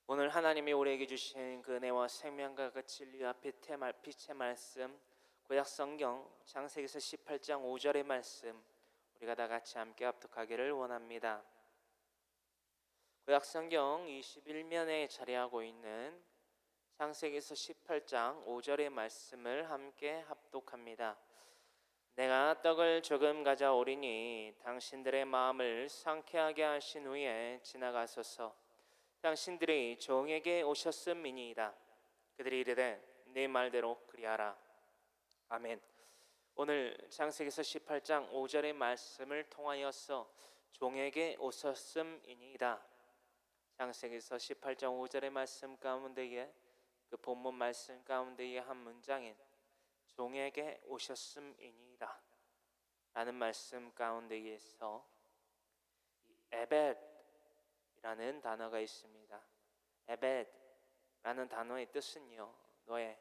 오늘 하나님이 우리에게 주신 그 은혜와 생명과 그 진리와 빛의 말씀, 구약성경 창세기서 18장 5절의 말씀, 우리가 다 같이 함께 합독하기를 원합니다. 구약성경 21면에 자리하고 있는 창세기서 18장 5절의 말씀을 함께 합독합니다. 내가 떡을 조금 가져오리니 당신들의 마음을 상쾌하게 하신 후에 지나가소서. 당신들이 종에게 오셨음이니이다. 그들이 이르되 네 말대로 그리하라. 아멘. 오늘 창세기서 18장 5절의 말씀을 통하여서 종에게 오셨음이니이다. 창세기서 18장 5절의 말씀 가운데에 그 본문 말씀 가운데의 한 문장인 종에게 오셨음이니이다 라는 말씀 가운데에서 에벳 라는 단어가 있습니다. 에벳라는 단어의 뜻은요, 노예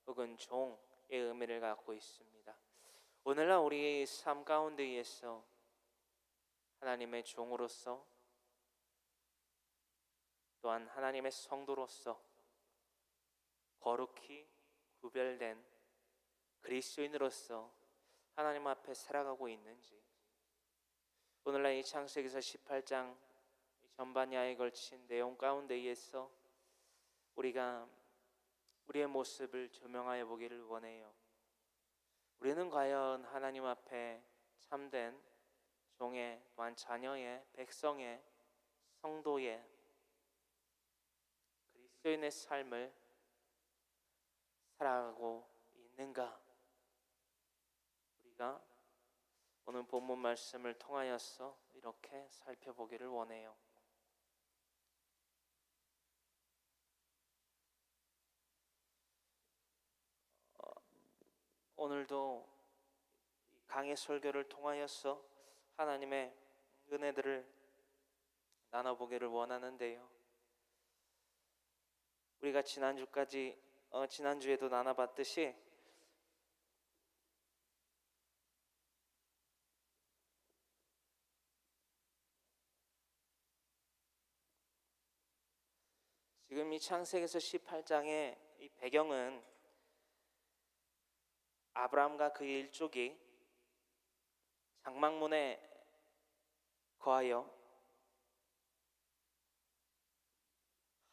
혹은 종의 의미를 갖고 있습니다. 오늘날 우리의 삶 가운데에서 하나님의 종으로서 또한 하나님의 성도로서 거룩히 구별된 그리스도인으로서 하나님 앞에 살아가고 있는지, 오늘날 이 창세기서 18장 전반야에 걸친 내용 가운데에서 우리가 우리의 모습을 조명하여 보기를 원해요. 우리는 과연 하나님 앞에 참된 종의, 또한 자녀의, 백성의, 성도의 그리스도인의 삶을 살아가고 있는가? 우리가 오늘 본문 말씀을 통하여서 이렇게 살펴보기를 원해요. 오늘도 강의 설교를 통하여서 하나님의 은혜들을 나눠보기를 원하는데요. 우리가 지난주에도 나눠봤듯이 지금 이 창세기서 18장의 이 배경은 아브라함과 그의 일족이 장막문에 거하여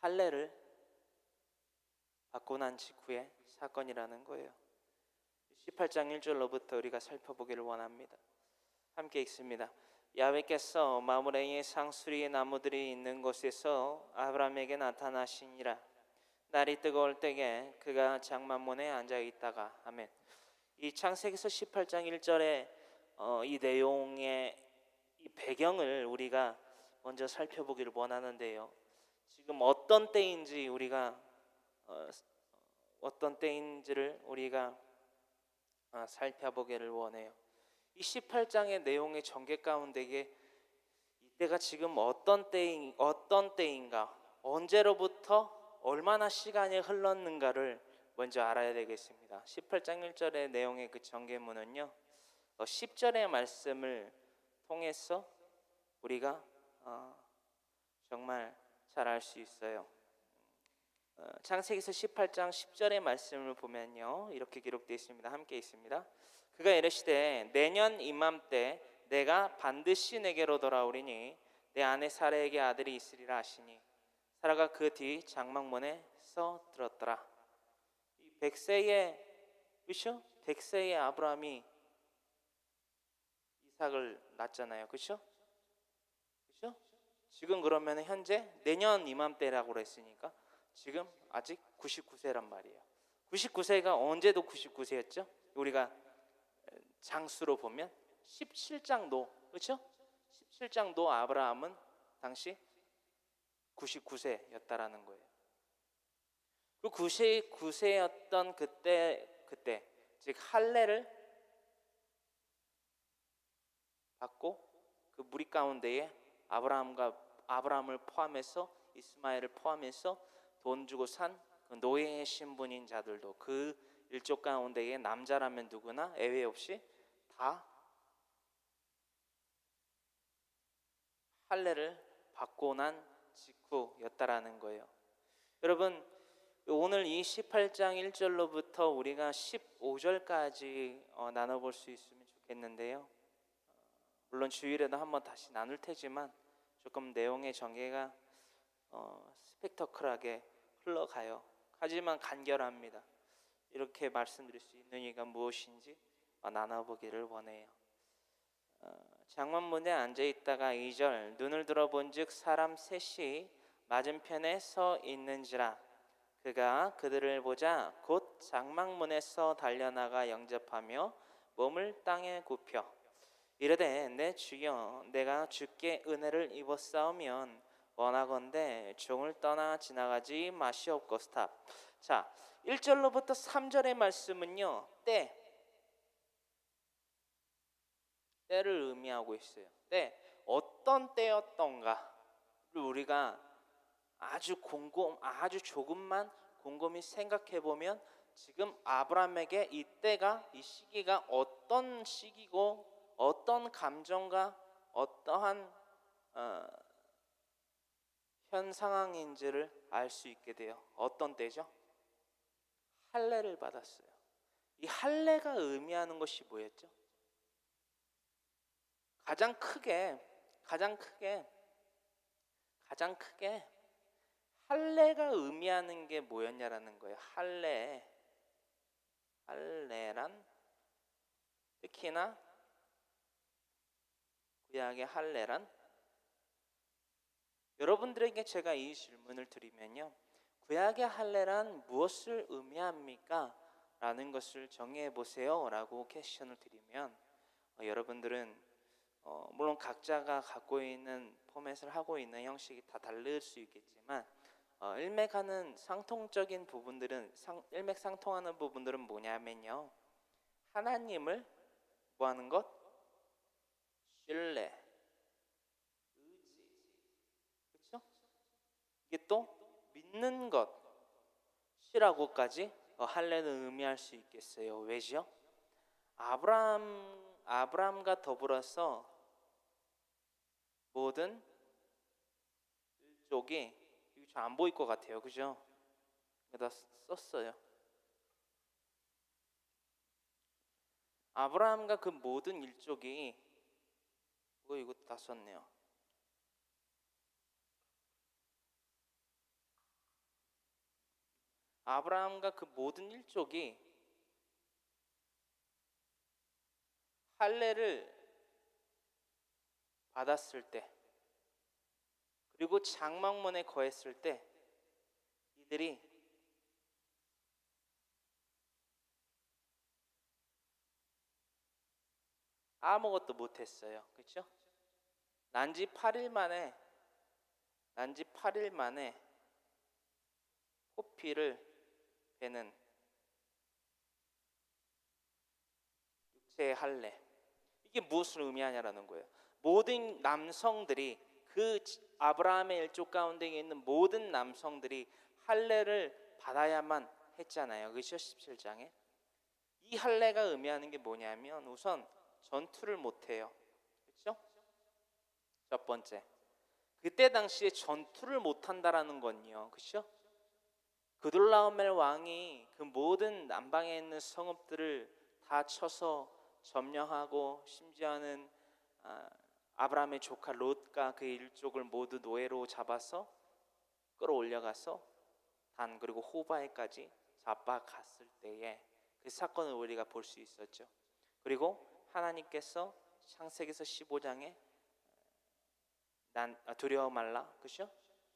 할례를 받고 난 직후의 사건이라는 거예요. 18장 1절로부터 우리가 살펴보기를 원합니다. 함께 읽습니다. 야훼께서 마므레의 상수리의 나무들이 있는 곳에서 아브라함에게 나타나시니라. 날이 뜨거울 때에 그가 장막문에 앉아 있다가. 아멘. 이 창세기서 18장 1절의 이 내용의 이 배경을 우리가 먼저 살펴보기를 원하는데요. 지금 어떤 때인지를 우리가 살펴보기를 원해요. 이 18장의 내용의 전개 가운데에 이때가 지금 어떤 때인가, 언제로부터 얼마나 시간이 흘렀는가를 먼저 알아야 되겠습니다. 18장 1절의 내용의 그 전개문은요, 10절의 말씀을 통해서 우리가 정말 잘 알 수 있어요. 창세기서 18장 10절의 말씀을 보면요, 이렇게 기록되어 있습니다. 함께 있습니다. 그가 이르시되 내년 이맘때 내가 반드시 내게로 돌아오리니 내 아내 사라에게 아들이 있으리라 하시니 사라가 그 뒤 장막문에 서 들었더라. 이 100세의 아브라함이 이삭을 낳았잖아요. 그렇죠? 지금 그러면 현재 내년 이맘때라고 그랬으니까 지금 아직 99세란 말이에요. 99세가 언제도 99세였죠? 우리가 장수로 보면 17장도, 그렇죠? 17장도 아브라함은 당시 99세였다라는 거예요. 그 99세였던 그때 즉 할례를 받고 그 무리 가운데에 아브라함을 포함해서 이스마엘을 포함해서 돈 주고 산 그 노예의 신분인 자들도 그 일족 가운데에 남자라면 누구나 예외 없이 다 할례를 받고 난 직후였다라는 거예요. 여러분, 오늘 이 18장 1절로부터 우리가 15절까지 나눠볼 수 있으면 좋겠는데요. 물론 주일에도 한번 다시 나눌 테지만 조금 내용의 전개가 스펙터클하게 흘러가요. 하지만 간결합니다. 이렇게 말씀드릴 수 있는 이유가 무엇인지 나눠보기를 원해요. 장문문에 앉아있다가 2절 눈을 들어본즉 사람 셋이 맞은편에 서 있는지라 그가 그들을 보자 곧 장막문에서 달려나가 영접하며 몸을 땅에 굽혀 이르되 내 주여 내가 주께 은혜를 입었사오면 원하건대 종을 떠나 지나가지 마시옵고스다. 자, 1절로부터 3절의 말씀은요, 때를 의미하고 있어요. 어떤 때였던가를 우리가 아주 조금만 곰곰이 생각해 보면 지금 아브라함에게 이 시기가 어떤 시기고 어떤 감정과 어떠한 현 상황인지를 알 수 있게 돼요. 어떤 때죠? 할례를 받았어요. 이 할례가 의미하는 것이 뭐였죠? 가장 크게 할례가 의미하는 게 뭐였냐라는 거예요. 할례란 특히나 구약의 할례란 여러분들에게 제가 이 질문을 드리면요, 구약의 할례란 무엇을 의미합니까? 라는 것을 정의해 보세요 라고 퀘스천을 드리면 여러분들은 물론 각자가 갖고 있는 포맷을 하고 있는 형식이 다 다를 수 있겠지만 일맥하는 상통적인 부분들은 일맥상통하는 부분들은 뭐냐면요, 하나님을 뭐하는 것? 신뢰, 의지, 그렇죠? 이게 또 믿는 것이라고까지 할례는 의미할 수 있겠어요. 왜죠? 아브라함과 더불어서 모든 일족이, 이거 잘 안 보일 것 같아요, 그죠? 다 썼어요. 아브라함과 그 모든 일족이 이거 다 썼네요. 아브라함과 그 모든 일족이 할례를 받았을 때, 그리고 장막문에 거했을 때 이들이 아무것도 못했어요. 그렇죠? 난지 8일 만에 포피를 베는 육체의 할례. 이게 무엇을 의미하냐라는 거예요. 모든 남성들이, 그 아브라함의 일족 가운데 있는 모든 남성들이 할례를 받아야만 했잖아요. 그렇죠? 17장에 이 할례가 의미하는 게 뭐냐면 우선 전투를 못해요. 그렇죠? 첫 번째, 그때 당시에 전투를 못한다라는 건요, 그렇죠? 그돌라오멜 왕이 그 모든 남방에 있는 성읍들을 다 쳐서 점령하고 심지어는 아브라함의 조카 롯과 그 일족을 모두 노예로 잡아서 끌어올려가서 단 그리고 호바에까지 잡아갔을 때에 그 사건을 우리가 볼 수 있었죠. 그리고 하나님께서 창세기서 15장에 두려워 말라, 그렇죠?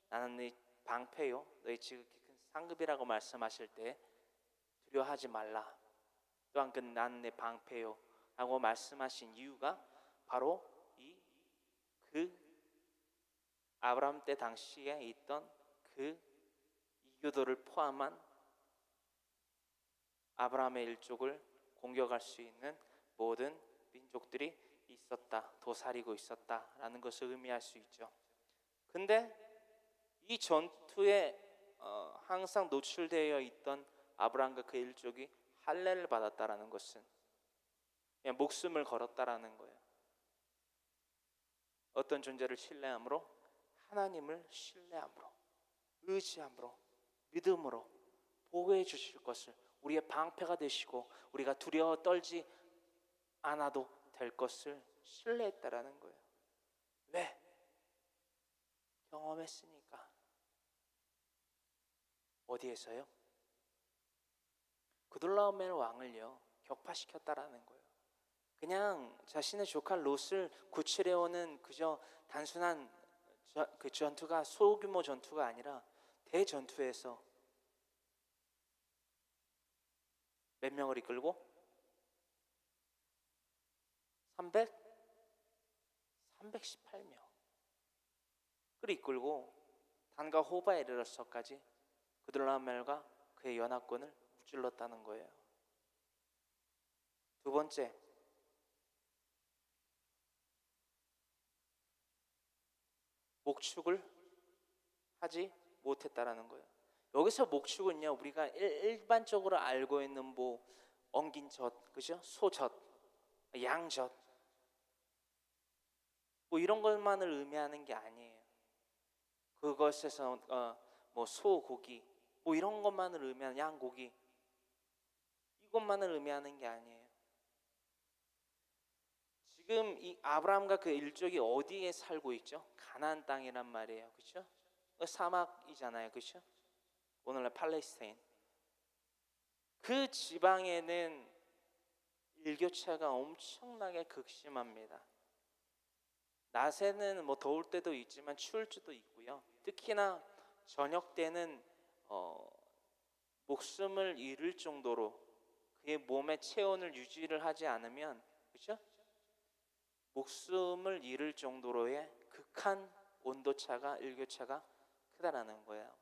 나는 네 방패요, 너희 지극히 큰 상급이라고 말씀하실 때 두려워하지 말라, 또한 나는 내 방패요 라고 말씀하신 이유가 바로 그 아브라함 때 당시에 있던 그 이교도를 포함한 아브라함의 일족을 공격할 수 있는 모든 민족들이 있었다, 도사리고 있었다라는 것을 의미할 수 있죠. 근데 이 전투에 항상 노출되어 있던 아브라함과 그 일족이 할례를 받았다라는 것은 그냥 목숨을 걸었다라는 거예요. 어떤 존재를 신뢰함으로? 하나님을 신뢰함으로, 의지함으로. 믿음으로 보호해 주실 것을, 우리의 방패가 되시고 우리가 두려워 떨지 않아도 될 것을 신뢰했다라는 거예요. 왜? 경험했으니까. 어디에서요? 그돌라오멜 왕을요 격파시켰다라는 거예요. 그냥 자신의 조카 롯을 구출해오는 그저 단순한 그 전투가 소규모 전투가 아니라 대전투에서 몇 명을 이끌고 318명 그를 이끌고 단과 호바에 이르러서까지 그돌라오멜과 그의 연합군을 무찔렀다는 거예요. 두 번째, 목축을 하지 못했다라는 거예요. 여기서 목축은요 우리가 일반적으로 알고 있는 뭐 엉긴 젖, 그죠? 소젖, 양젖 뭐 이런 것만을 의미하는 게 아니에요. 그것에서 뭐 소고기 뭐 이런 것만을 의미하는 양고기 이것만을 의미하는 게 아니에요. 지금 이 아브라함과 그 일족이 어디에 살고 있죠? 가나안 땅이란 말이에요. 그렇죠? 사막이잖아요. 그렇죠? 오늘날 팔레스타인. 그 지방에는 일교차가 엄청나게 극심합니다. 낮에는 뭐 더울 때도 있지만 추울 때도 있고요. 특히나 저녁 때는 목숨을 잃을 정도로 그의 몸의 체온을 유지를 하지 않으면, 그렇죠? 목숨을 잃을 정도로의 극한 온도차가 일교차가 크다라는 거예요.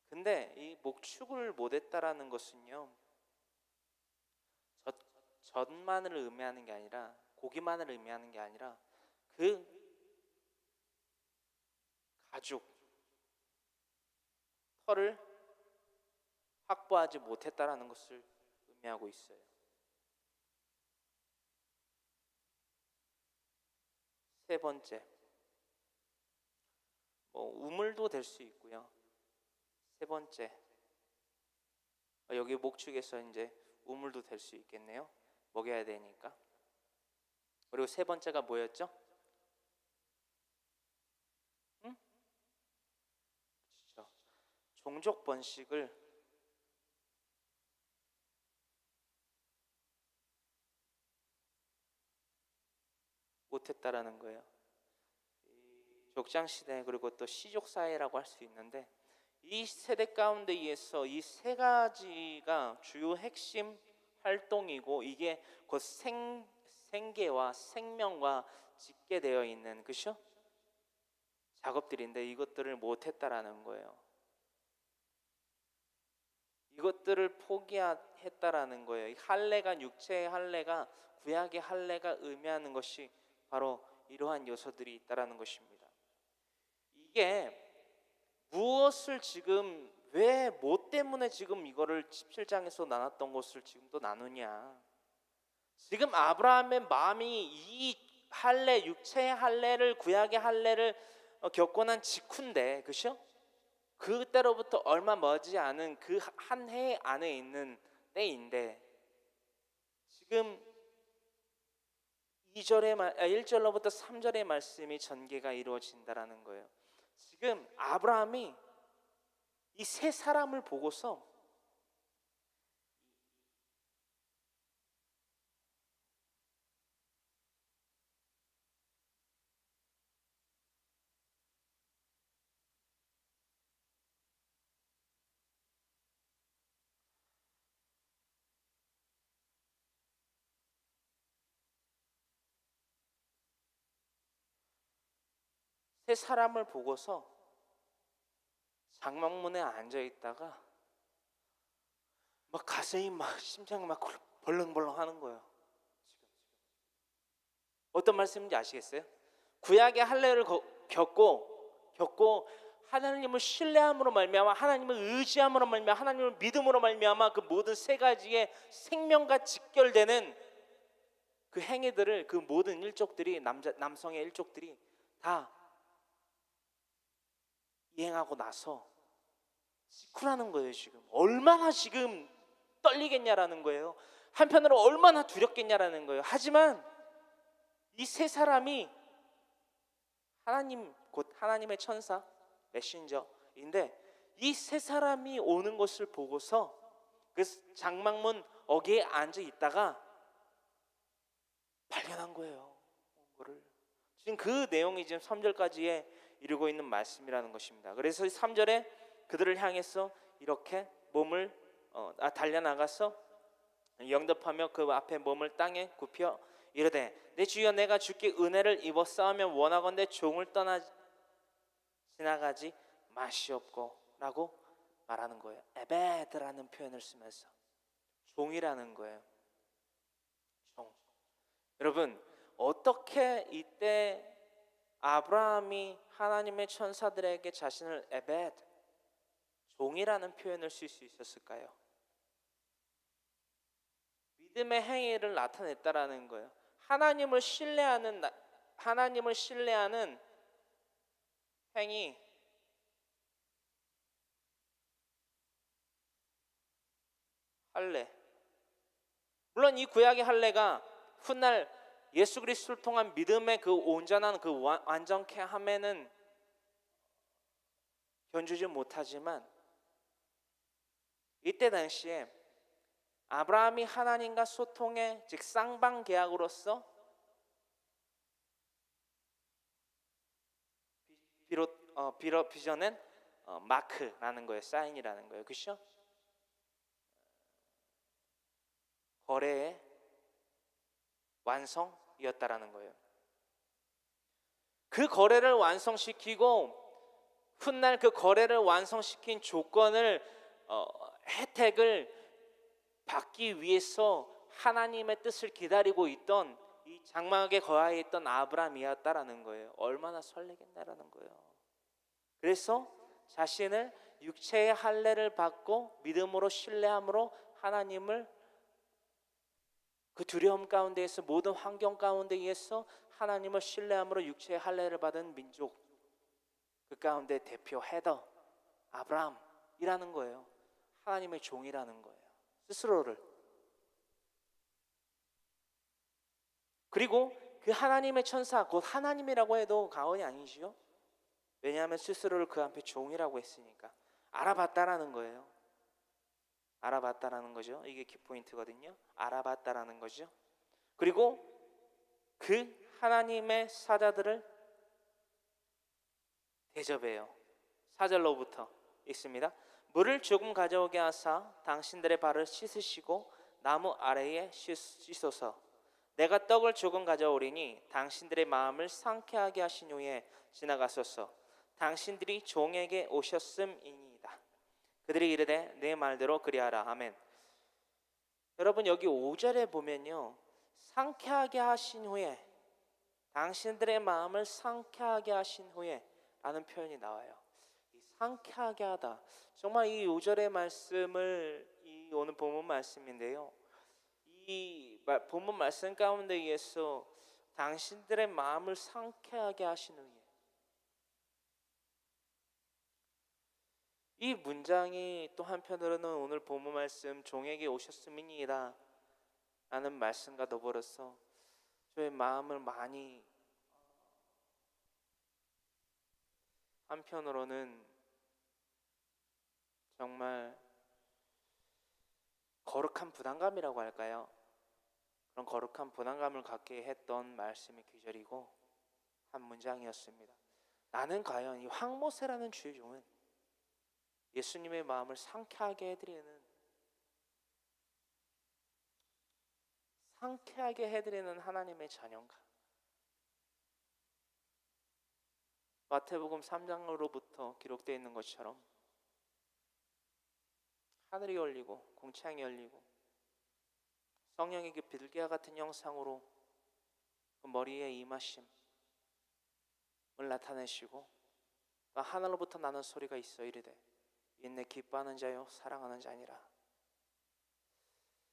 근데 이 목축을 못했다라는 것은요 젖만을 의미하는 게 아니라 고기만을 의미하는 게 아니라 그 가죽 털을 확보하지 못했다라는 것을 의미하고 있어요. 세 번째, 우물도 될 수 있고요. 세 번째, 여기 목축에서 이제 우물도 될 수 있겠네요. 먹여야 되니까. 그리고 세 번째가 뭐였죠? 응? 그렇죠. 종족 번식을 못했다라는 거예요. 족장 시대 그리고 또 시족 사회라고 할 수 있는데 이 세대 가운데에서 이 세 가지가 주요 핵심 활동이고 이게 곧 생계와 생명과 직계되어 있는 그죠? 작업들인데 이것들을 못했다라는 거예요. 이것들을 포기했다라는 거예요. 이 할례가 육체의 할례가 구약의 할례가 의미하는 것이 바로 이러한 요소들이 있다라는 것입니다. 이게 무엇을 지금 왜 뭐 때문에 지금 이거를 17장에서 나눴던 것을 지금도 나누냐? 지금 아브라함의 마음이 이 할례 육체의 할례를 구약의 할례를 겪고 난 직후인데, 그렇죠? 그때로부터 얼마 머지 않은 그 한 해 안에 있는 때인데 지금 1절로부터 3절의 말씀이 전개가 이루어진다라는 거예요. 지금 아브라함이 이 세 사람을 보고서 세 사람을 보고서 장막문에 앉아 있다가 막 가슴이 막 심장이 막 벌렁벌렁 하는 거예요. 어떤 말씀인지 아시겠어요? 구약의 할례를 겪고 하나님을 신뢰함으로 말미암아 하나님을 의지함으로 말미암아 하나님을 믿음으로 말미암아 그 모든 세 가지의 생명과 직결되는 그 행위들을 그 모든 일족들이 남성의 일족들이 다 이행하고 나서 직후라는 거예요. 지금 얼마나 지금 떨리겠냐라는 거예요. 한편으로 얼마나 두렵겠냐라는 거예요. 하지만 이 세 사람이 하나님, 곧 하나님의 천사 메신저인데, 이 세 사람이 오는 것을 보고서 그 장막문 어귀에 앉아 있다가 발견한 거예요. 거를. 지금 그 내용이 지금 3절까지에 이루고 있는 말씀이라는 것입니다. 그래서 3절에 그들을 향해서 이렇게 몸을 달려나가서 영접하며 그 앞에 몸을 땅에 굽혀 이르되, 내 주여, 내가 주께 은혜를 입어 싸우면 원하건대 종을 떠나 지나가지 마시옵고 라고 말하는 거예요. 에베드라는 표현을 쓰면서 종이라는 거예요. 종. 여러분, 어떻게 이때 아브라함이 하나님의 천사들에게 자신을 에베드, 종이라는 표현을 쓸 수 있었을까요? 믿음의 행위를 나타냈다라는 거예요. 하나님을 신뢰하는 행위, 할례. 물론 이 구약의 할례가 훗날 예수 그리스도를 통한 믿음의 그 온전한 그 완전케 함에는 견주지 못하지만, 이때 당시에 아브라함이 하나님과 소통의 즉 쌍방 계약으로서 빚어낸 마크라는 거예요. 사인이라는 거예요. 그렇죠? 거래의 완성이었다라는 거예요. 그 거래를 완성시키고 훗날 그 거래를 완성시킨 조건을 혜택을 받기 위해서 하나님의 뜻을 기다리고 있던 이 장막에 거하에 있던 아브라함이었다라는 거예요. 얼마나 설레겠나라는 거예요. 그래서 자신을 육체의 할례를 받고 믿음으로 신뢰함으로 하나님을 그 두려움 가운데에서, 모든 환경 가운데에서 하나님을 신뢰함으로 육체의 할례를 받은 민족, 그 가운데 대표 헤더 아브라함이라는 거예요. 하나님의 종이라는 거예요. 스스로를. 그리고 그 하나님의 천사, 곧 하나님이라고 해도 과언이 아니지요. 왜냐하면 스스로를 그 앞에 종이라고 했으니까 알아봤다라는 거예요. 알아봤다라는 거죠. 이게 키포인트거든요. 알아봤다라는 거죠. 그리고 그 하나님의 사자들을 대접해요. 4절로부터 있습니다. 물을 조금 가져오게 하사 당신들의 발을 씻으시고 나무 아래에 씻소서. 내가 떡을 조금 가져오리니 당신들의 마음을 상쾌하게 하신 후에 지나가소서. 당신들이 종에게 오셨음이니이다. 그들이 이르되 내 말대로 그리하라. 아멘. 여러분, 여기 5절에 보면요, 상쾌하게 하신 후에, 당신들의 마음을 상쾌하게 하신 후에 라는 표현이 나와요. 이 상쾌하게 하다, 정말 이 5절의 말씀을, 이 오늘 본문 말씀인데요, 이 본문 말씀 가운데에서 당신들의 마음을 상쾌하게 하신 후에, 이 문장이 또 한편으로는 오늘 본문 말씀 종에게 오셨음이니이다 라는 말씀과 더불어서 저의 마음을 많이, 한편으로는 정말 거룩한 부담감이라고 할까요? 그런 거룩한 부담감을 갖게 했던 말씀의 귀절이고 한 문장이었습니다. 나는 과연 이 황모세라는 주의 종은 예수님의 마음을 상쾌하게 해드리는 하나님의 자녀인가? 마태복음 3장으로부터 기록되어 있는 것처럼 하늘이 열리고 궁창이 열리고 성령의 그 빌기와 같은 형상으로 그 머리에 임하심을 나타내시고 하늘로부터 나는 소리가 있어 이르되 인내 기뻐하는 자요 사랑하는 자니라.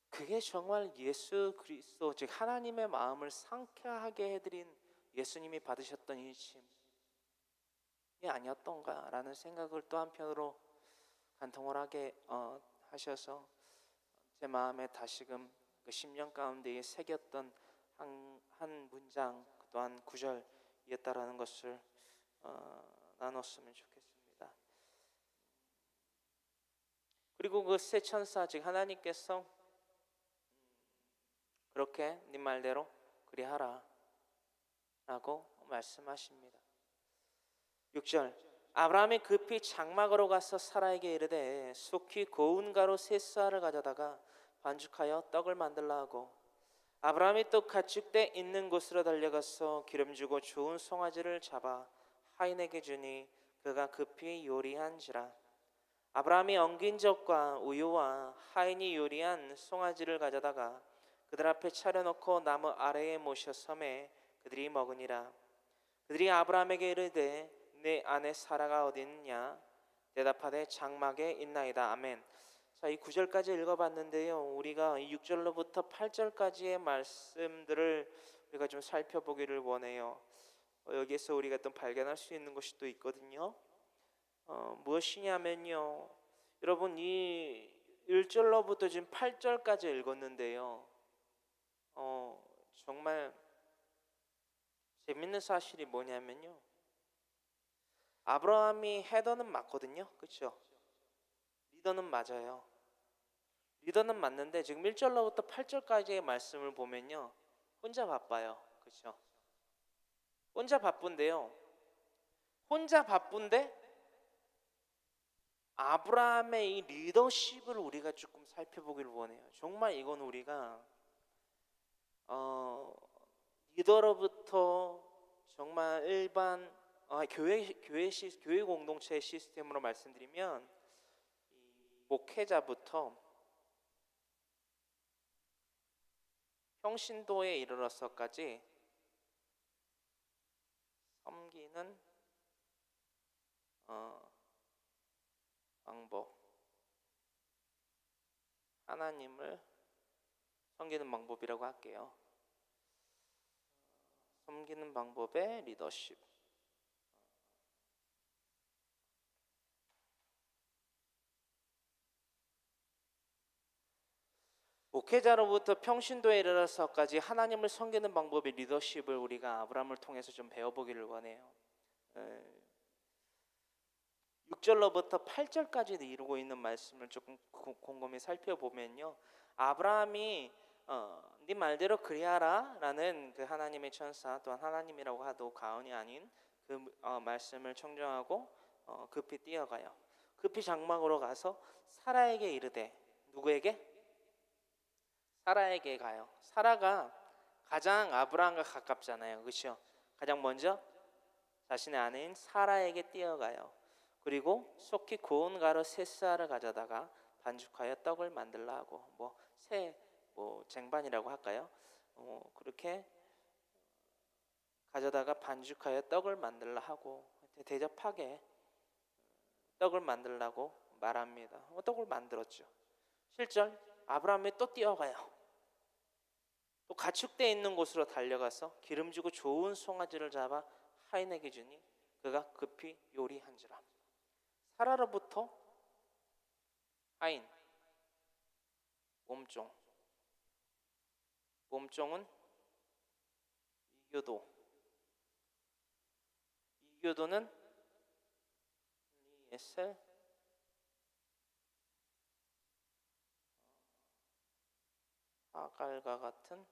그게 정말 예수 그리스도, 즉 하나님의 마음을 상쾌하게 해드린 예수님이 받으셨던 일침이 아니었던가라는 생각을 또 한편으로 간통을 하게 하셔서 제 마음에 다시금 그 10년 가운데에 새겼던 한 문장 또한 구절이었다라는 것을 나눴으면 좋겠습니다. 그리고 그 새 천사 즉 하나님께서 그렇게 네 말대로 그리하라 라고 말씀하십니다. 6절 아브라함이 급히 장막으로 가서 사라에게 이르되 속히 고운 가루 세 쌀을 가져다가 반죽하여 떡을 만들라 하고 아브라함이 또 가축대 있는 곳으로 달려가서 기름주고 좋은 송아지를 잡아 하인에게 주니 그가 급히 요리한지라. 아브라함이 엉긴 젖과 우유와 하인이 요리한 송아지를 가져다가 그들 앞에 차려놓고 나무 아래에 모셔 섬에 그들이 먹으니라. 그들이 아브라함에게 이르되 내 아내 사라가 어디 있느냐? 대답하되 장막에 있나이다. 아멘. 자, 이 9절까지 읽어봤는데요. 우리가 6절로부터 8절까지의 말씀들을 우리가 좀 살펴보기를 원해요. 여기에서 우리가 또 발견할 수 있는 것이 또 있거든요. 무엇이냐면요. 여러분 이 1절로부터 지금 8절까지 읽었는데요. 정말 재밌는 사실이 뭐냐면요. 아브라함이 헤더는 맞거든요. 그렇죠? 리더는 맞아요. 리더는 맞는데 지금 1절로부터 8절까지의 말씀을 보면요. 혼자 바빠요. 그렇죠? 혼자 바쁜데요. 혼자 바쁜데 아브라함의 이 리더십을 우리가 조금 살펴보기를 원해요. 정말 이건 우리가 리더로부터 정말 일반 교회 공동체의 시스템으로 말씀드리면 목회자부터 평신도에 이르러서까지 섬기는 방법, 하나님을 섬기는 방법이라고 할게요. 섬기는 방법의 리더십. 목회자로부터 평신도에 이르러서까지 하나님을 섬기는 방법의 리더십을 우리가 아브라함을 통해서 좀 배워보기를 원해요. 6절로부터 8절까지 이루고 있는 말씀을 조금 곰곰이 살펴보면요. 아브라함이 네 말대로 그리하라 라는 그 하나님의 천사 또한 하나님이라고 하도 과언이 아닌 그 말씀을 청정하고 급히 뛰어가요. 급히 장막으로 가서 사라에게 이르되 누구에게? 사라에게 가요. 사라가 가장 아브라함과 가깝잖아요. 그렇죠? 가장 먼저 자신의 아내인 사라에게 뛰어가요. 그리고 속히 고운 가루 세 쌀을 가져다가 반죽하여 떡을 만들라 하고 쟁반이라고 할까요? 그렇게 가져다가 반죽하여 떡을 만들라 하고 대접하게 떡을 만들라고 말합니다. 떡을 만들었죠. 7절 아브라함이 또 뛰어가요. 또 가축대 있는 곳으로 달려가서 기름지고 좋은 송아지를 잡아 하인에게 주니 그가 급히 요리한지라. 사라로부터 하인, 몸종은 이교도는 리에셀, 아갈과 같은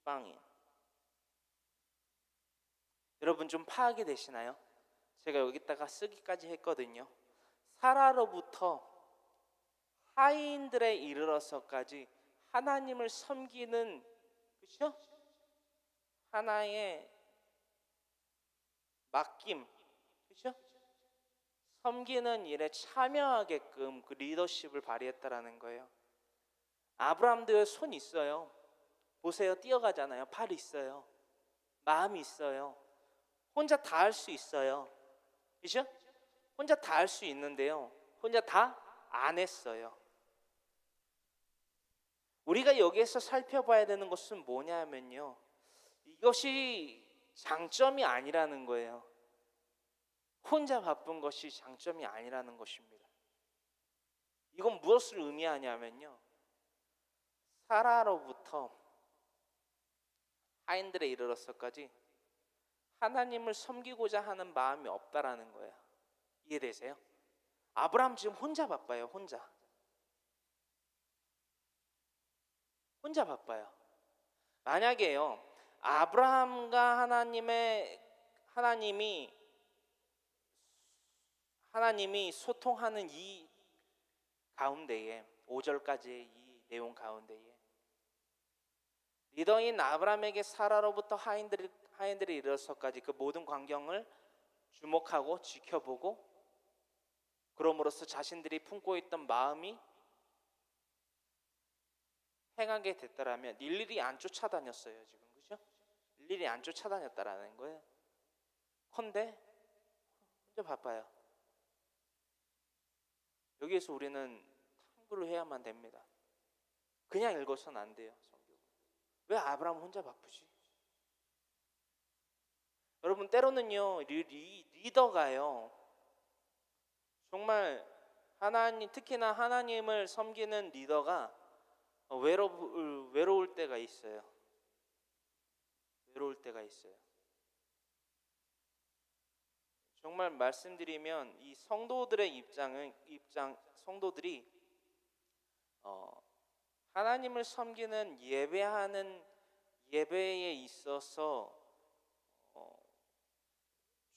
이방인. 여러분 좀 파악이 되시나요? 제가 여기다가 쓰기까지 했거든요. 사라로부터 하인들에 이르러서까지 하나님을 섬기는, 그렇죠? 하나의 맡김, 그렇죠? 섬기는 일에 참여하게끔 그 리더십을 발휘했다라는 거예요. 아브라함도 손 있어요. 보세요, 뛰어가잖아요. 팔 있어요. 마음이 있어요. 혼자 다 할 수 있어요. 그렇죠? 혼자 다 할 수 있는데요. 혼자 다 안 했어요. 우리가 여기에서 살펴봐야 되는 것은 뭐냐면요. 이것이 장점이 아니라는 거예요. 혼자 바쁜 것이 장점이 아니라는 것입니다. 이건 무엇을 의미하냐면요, 사라로부터 하인들에 이르러서까지 하나님을 섬기고자 하는 마음이 없다라는 거예요. 이해되세요? 아브라함 지금 혼자 바빠요. 혼자 바빠요. 만약에요, 아브라함과 하나님이 소통하는 이 가운데에 5절까지의 이 내용 가운데에 리더인 아브라함에게 사라로부터 하인들이 이르러서까지 그 모든 광경을 주목하고 지켜보고, 그럼으로써 자신들이 품고 있던 마음이 행하게 됐더라면 일일이 안 쫓아다녔어요. 지금 그죠? 일일이 안 쫓아다녔다라는 거예요. 헌데 혼자 바빠요. 여기에서 우리는 탐구를 해야만 됩니다. 그냥 읽어서는 안 돼요. 성경. 왜 아브라함 혼자 바쁘지? 여러분, 때로는요, 리더가요, 정말 특히나 하나님을 섬기는 리더가 외로울 때가 있어요. 외로울 때가 있어요. 정말 말씀드리면 이 성도들의 성도들이 하나님을 섬기는 예배에 있어서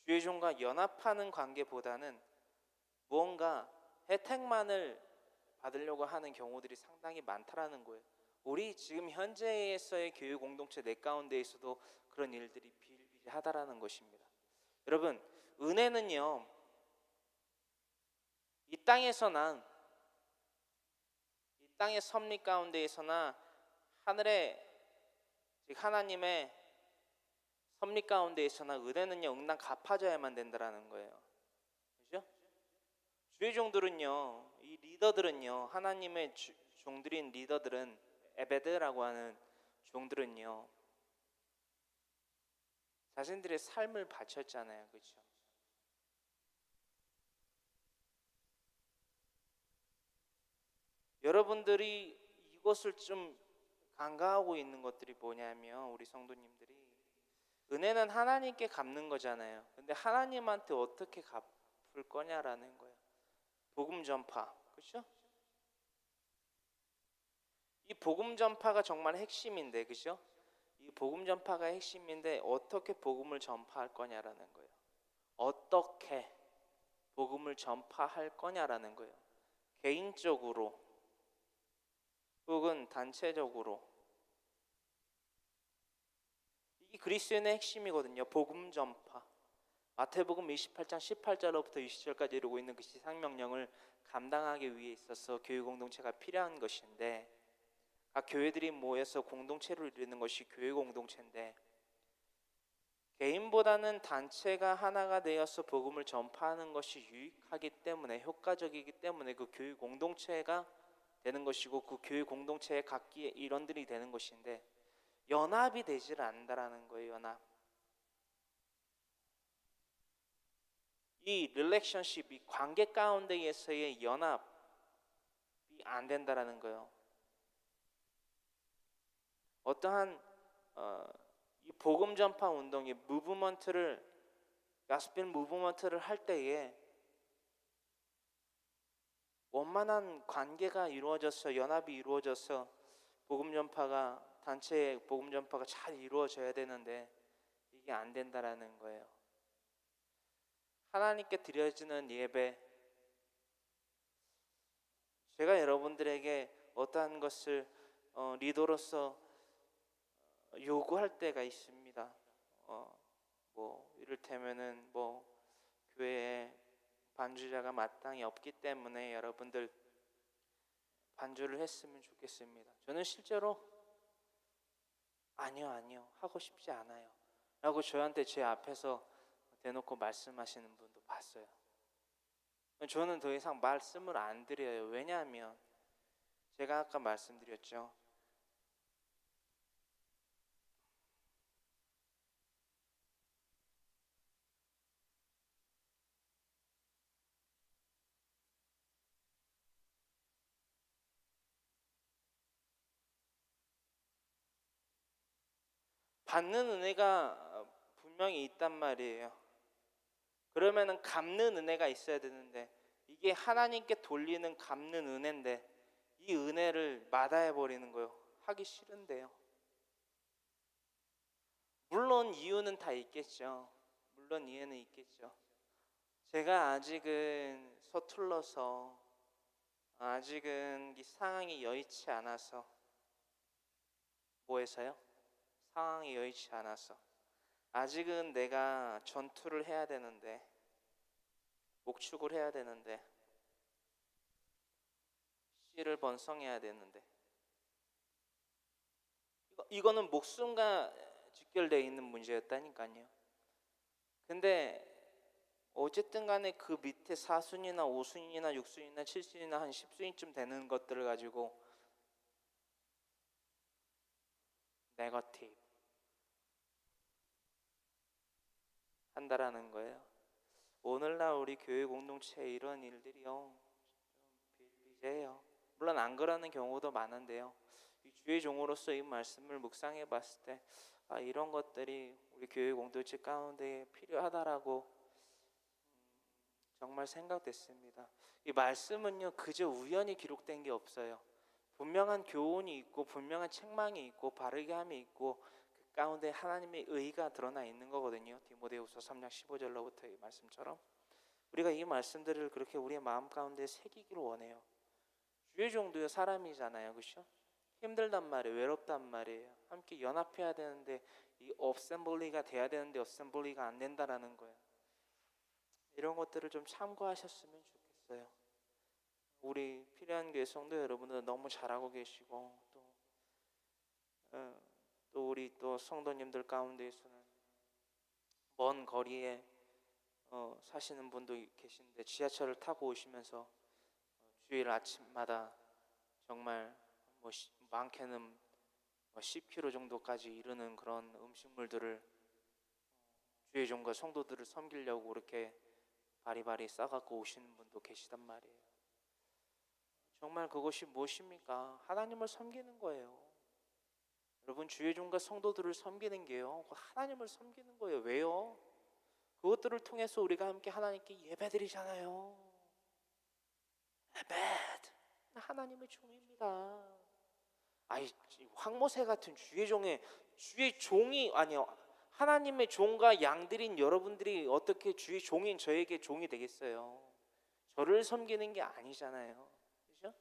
주의 종과 연합하는 관계보다는 무언가 혜택만을 받으려고 하는 경우들이 상당히 많다라는 거예요. 우리 지금 현재에서의 교육 공동체 내 가운데에서도 그런 일들이 비일비재하다라는 것입니다. 여러분, 은혜는요, 이 땅의 섭리 가운데에서나 하나님의 섭리 가운데에서나 은혜는요, 응당 갚아줘야만 된다라는 거예요. 그죠? 주의 종들은요, 이 리더들은요, 하나님의 종들인 리더들은, 에베드라고 하는 종들은요, 자신들의 삶을 바쳤잖아요. 그렇죠? 여러분들이 이것을 좀 간과하고 있는 것들이 뭐냐면, 우리 성도님들이 은혜는 하나님께 갚는 거잖아요. 근데 하나님한테 어떻게 갚을 거냐라는 거예요. 복음 전파, 그렇죠? 이 복음 전파가 정말 핵심인데, 그렇죠? 이 복음 전파가 핵심인데 어떻게 복음을 전파할 거냐라는 거예요. 어떻게 복음을 전파할 거냐라는 거예요. 개인적으로 혹은 단체적으로. 이 그리스도인의 핵심이거든요. 복음 전파. 마태복음 28장 18절로부터 20절까지 이루고 있는 그 지상명령을 감당하기 위해 있어서 교회 공동체가 필요한 것인데, 각 교회들이 모여서 공동체를 이루는 것이 교회 공동체인데, 개인보다는 단체가 하나가 되어서 복음을 전파하는 것이 유익하기 때문에, 효과적이기 때문에 그 교회 공동체가 되는 것이고, 그 교회 공동체의 각기의 일원들이 되는 것인데, 연합이 되질 않는다라는 거예요. 연합. 이 릴레이션십, 이 관계 가운데에서의 연합이 안 된다라는 거예요. 어떠한 이 복음 전파 운동이 가스펠 무브먼트를 할 때에 원만한 관계가 이루어져서, 연합이 이루어져서 단체의 복음 전파가 잘 이루어져야 되는데 이게 안 된다라는 거예요. 하나님께 드려지는 예배, 제가 여러분들에게 어떠한 것을 리더로서 요구할 때가 있습니다. 이를테면은 교회에 반주자가 마땅히 없기 때문에 여러분들 반주를 했으면 좋겠습니다. 저는 실제로 아니요 하고 싶지 않아요 라고 저한테 제 앞에서 대놓고 말씀하시는 분도 봤어요. 저는 더 이상 말씀을 안 드려요. 왜냐하면 제가 아까 말씀드렸죠. 받는 은혜가 분명히 있단 말이에요. 그러면은 갚는 은혜가 있어야 되는데 이게 하나님께 돌리는 갚는 은혜인데 이 은혜를 마다해 버리는 거예요. 하기 싫은데요. 물론 이유는 다 있겠죠. 물론 이유는 있겠죠. 제가 아직은 서툴러서 아직은 이 상황이 여의치 않아서 뭐해서요? 상황이 여의치 않아서 아직은 내가 전투를 해야 되는데 목축을 해야 되는데 씨를 번성해야 되는데 이거는 목숨과 직결되어 있는 문제였다니까요. 근데 어쨌든 간에 그 밑에 4순위나 5순위나 6순위나 7순위나 한 10순위쯤 되는 것들을 가지고 네거티브 한다라는 거예요. 오늘날 우리 교회 공동체에 이런 일들이요 좀 비일비재해요. 물론 안 그러는 경우도 많은데요. 이 주의 종으로서 이 말씀을 묵상해 봤을 때 이런 것들이 우리 교회 공동체 가운데 필요하다라고 정말 생각됐습니다. 이 말씀은요 그저 우연히 기록된 게 없어요. 분명한 교훈이 있고 분명한 책망이 있고 바르게 함이 있고 그 가운데 하나님의 의가 드러나 있는 거거든요. 디모데후서 3장 15절로부터 이 말씀처럼 우리가 이 말씀들을 그렇게 우리의 마음 가운데 새기기를 원해요. 주의 종도요 사람이잖아요, 그렇죠? 힘들단 말이에요, 외롭단 말이에요. 함께 연합해야 되는데 이 어셈블리가 돼야 되는데 어셈블리가 안 된다라는 거예요. 이런 것들을 좀 참고하셨으면 좋겠어요. 우리 필요한 교회 성도 여러분들 너무 잘하고 계시고 또 우리 또 성도님들 가운데에서는 먼 거리에 사시는 분도 계신데 지하철을 타고 오시면서 주일 아침마다 정말 많게는 10km 정도까지 이르는 그런 음식물들을 주의 종과 성도들을 섬기려고 그렇게 바리바리 싸갖고 오시는 분도 계시단 말이에요. 정말 그것이 무엇입니까? 하나님을 섬기는 거예요. 여러분 주의 종과 성도들을 섬기는 게요 하나님을 섬기는 거예요. 왜요? 그것들을 통해서 우리가 함께 하나님께 예배드리잖아요. 예배 하나님의 종입니다. 황모세 같은 주의 종이 아니요 하나님의 종과 양들인 여러분들이 어떻게 주의 종인 저에게 종이 되겠어요? 저를 섬기는 게 아니잖아요. 그렇죠?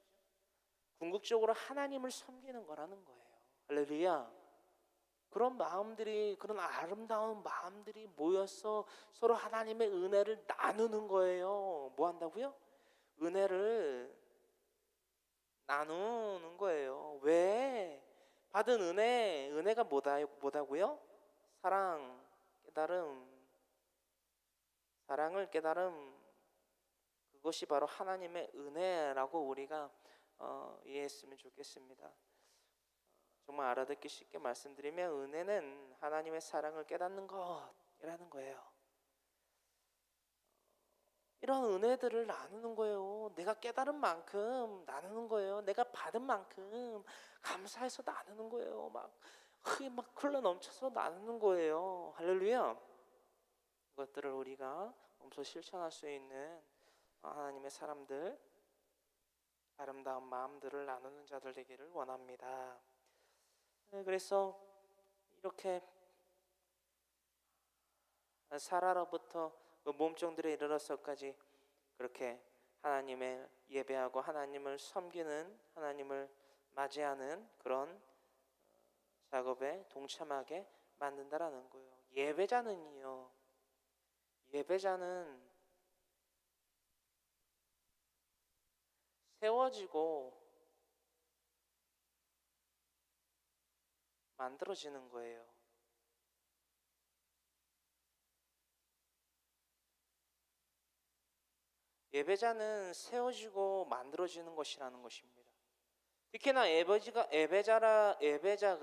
궁극적으로 하나님을 섬기는 거라는 거예요. 할렐루야. 그런 마음들이 그런 아름다운 마음들이 모여서 서로 하나님의 은혜를 나누는 거예요. 뭐 한다고요? 은혜를 나누는 거예요. 왜? 받은 은혜가 뭐다고요? 사랑, 깨달음, 사랑을 깨달음 그것이 바로 하나님의 은혜라고 우리가 이해했으면 좋겠습니다. 정말 알아듣기 쉽게 말씀드리면 은혜는 하나님의 사랑을 깨닫는 것이라는 거예요. 이런 은혜들을 나누는 거예요. 내가 깨달은 만큼 나누는 거예요. 내가 받은 만큼 감사해서 나누는 거예요. 막 흘러 넘쳐서 나누는 거예요. 할렐루야. 이것들을 우리가 몸소 실천할 수 있는 하나님의 사람들, 아름다운 마음들을 나누는 자들 되기를 원합니다. 그래서 이렇게 사라로부터 몸종들에 이르러서까지 그렇게 하나님을 예배하고 하나님을 섬기는 하나님을 맞이하는 그런 작업에 동참하게 만든다라는 거예요. 예배자는 세워지고 만들어지는 거예요. 예배자는 세워지고 만들어지는 것이라는 것입니다. 특히나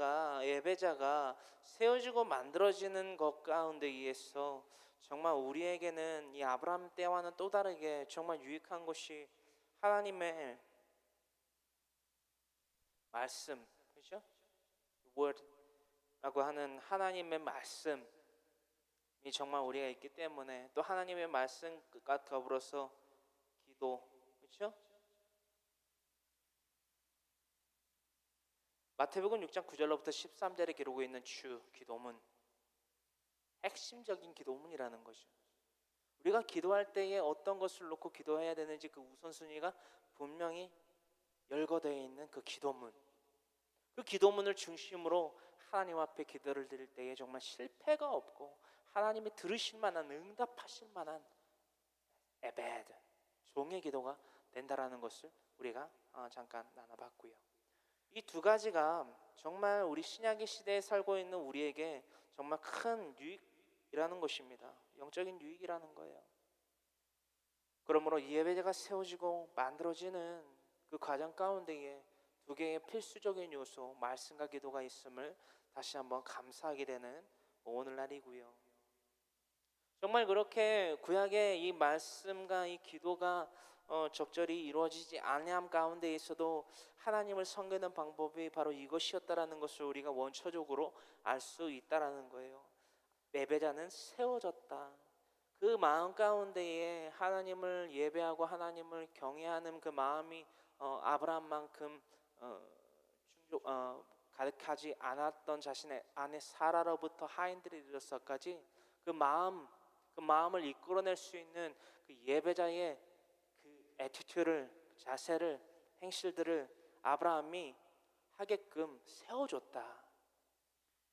예배자가 세워지고 만들어지는 것 가운데 의해서 정말 우리에게는 이 아브라함 때와는 또 다르게 정말 유익한 것이 하나님의 말씀, 그렇죠? word, 하는 하나님의 말씀이 정말 우리가 있기 때문에, 또 하나님의 말씀과 더불어서 기도, 그렇죠? 마태복음 6장 9절로부터 13절에 기록되어 있는 주 기도문, 핵심적인 기도문이라는 것이죠. 우리가 기도할 때에 어떤 것을 놓고 기도해야 되는지 그 우선순위가 분명히 열거되어 있는 그 기도문, 그 기도문을 중심으로 하나님 앞에 기도를 드릴 때에 정말 실패가 없고 하나님이 들으실 만한, 응답하실 만한 에베드, 종의 기도가 된다라는 것을 우리가 잠깐 나눠봤고요. 이 두 가지가 정말 우리 신약의 시대에 살고 있는 우리에게 정말 큰 유익이라는 것입니다. 영적인 유익이라는 거예요. 그러므로 예배제가 세워지고 만들어지는 그 과정 가운데에 두 개의 필수적인 요소, 말씀과 기도가 있음을 다시 한번 감사하게 되는 오늘날이고요. 정말 그렇게 구약의 이 말씀과 이 기도가 적절히 이루어지지 않음 가운데 있어도 하나님을 섬기는 방법이 바로 이것이었다라는 것을 우리가 원초적으로 알 수 있다라는 거예요. 예배자는 세워졌다. 그 마음 가운데에 하나님을 예배하고 하나님을 경외하는 그 마음이 아브라함만큼 가득하지 않았던 자신의 아내 사라로부터 하인들이 이르러서까지 그 마음을 이끌어낼 수 있는 그 예배자의 그 애티튜드를, 자세를, 행실들을 아브라함이 하게끔 세워줬다.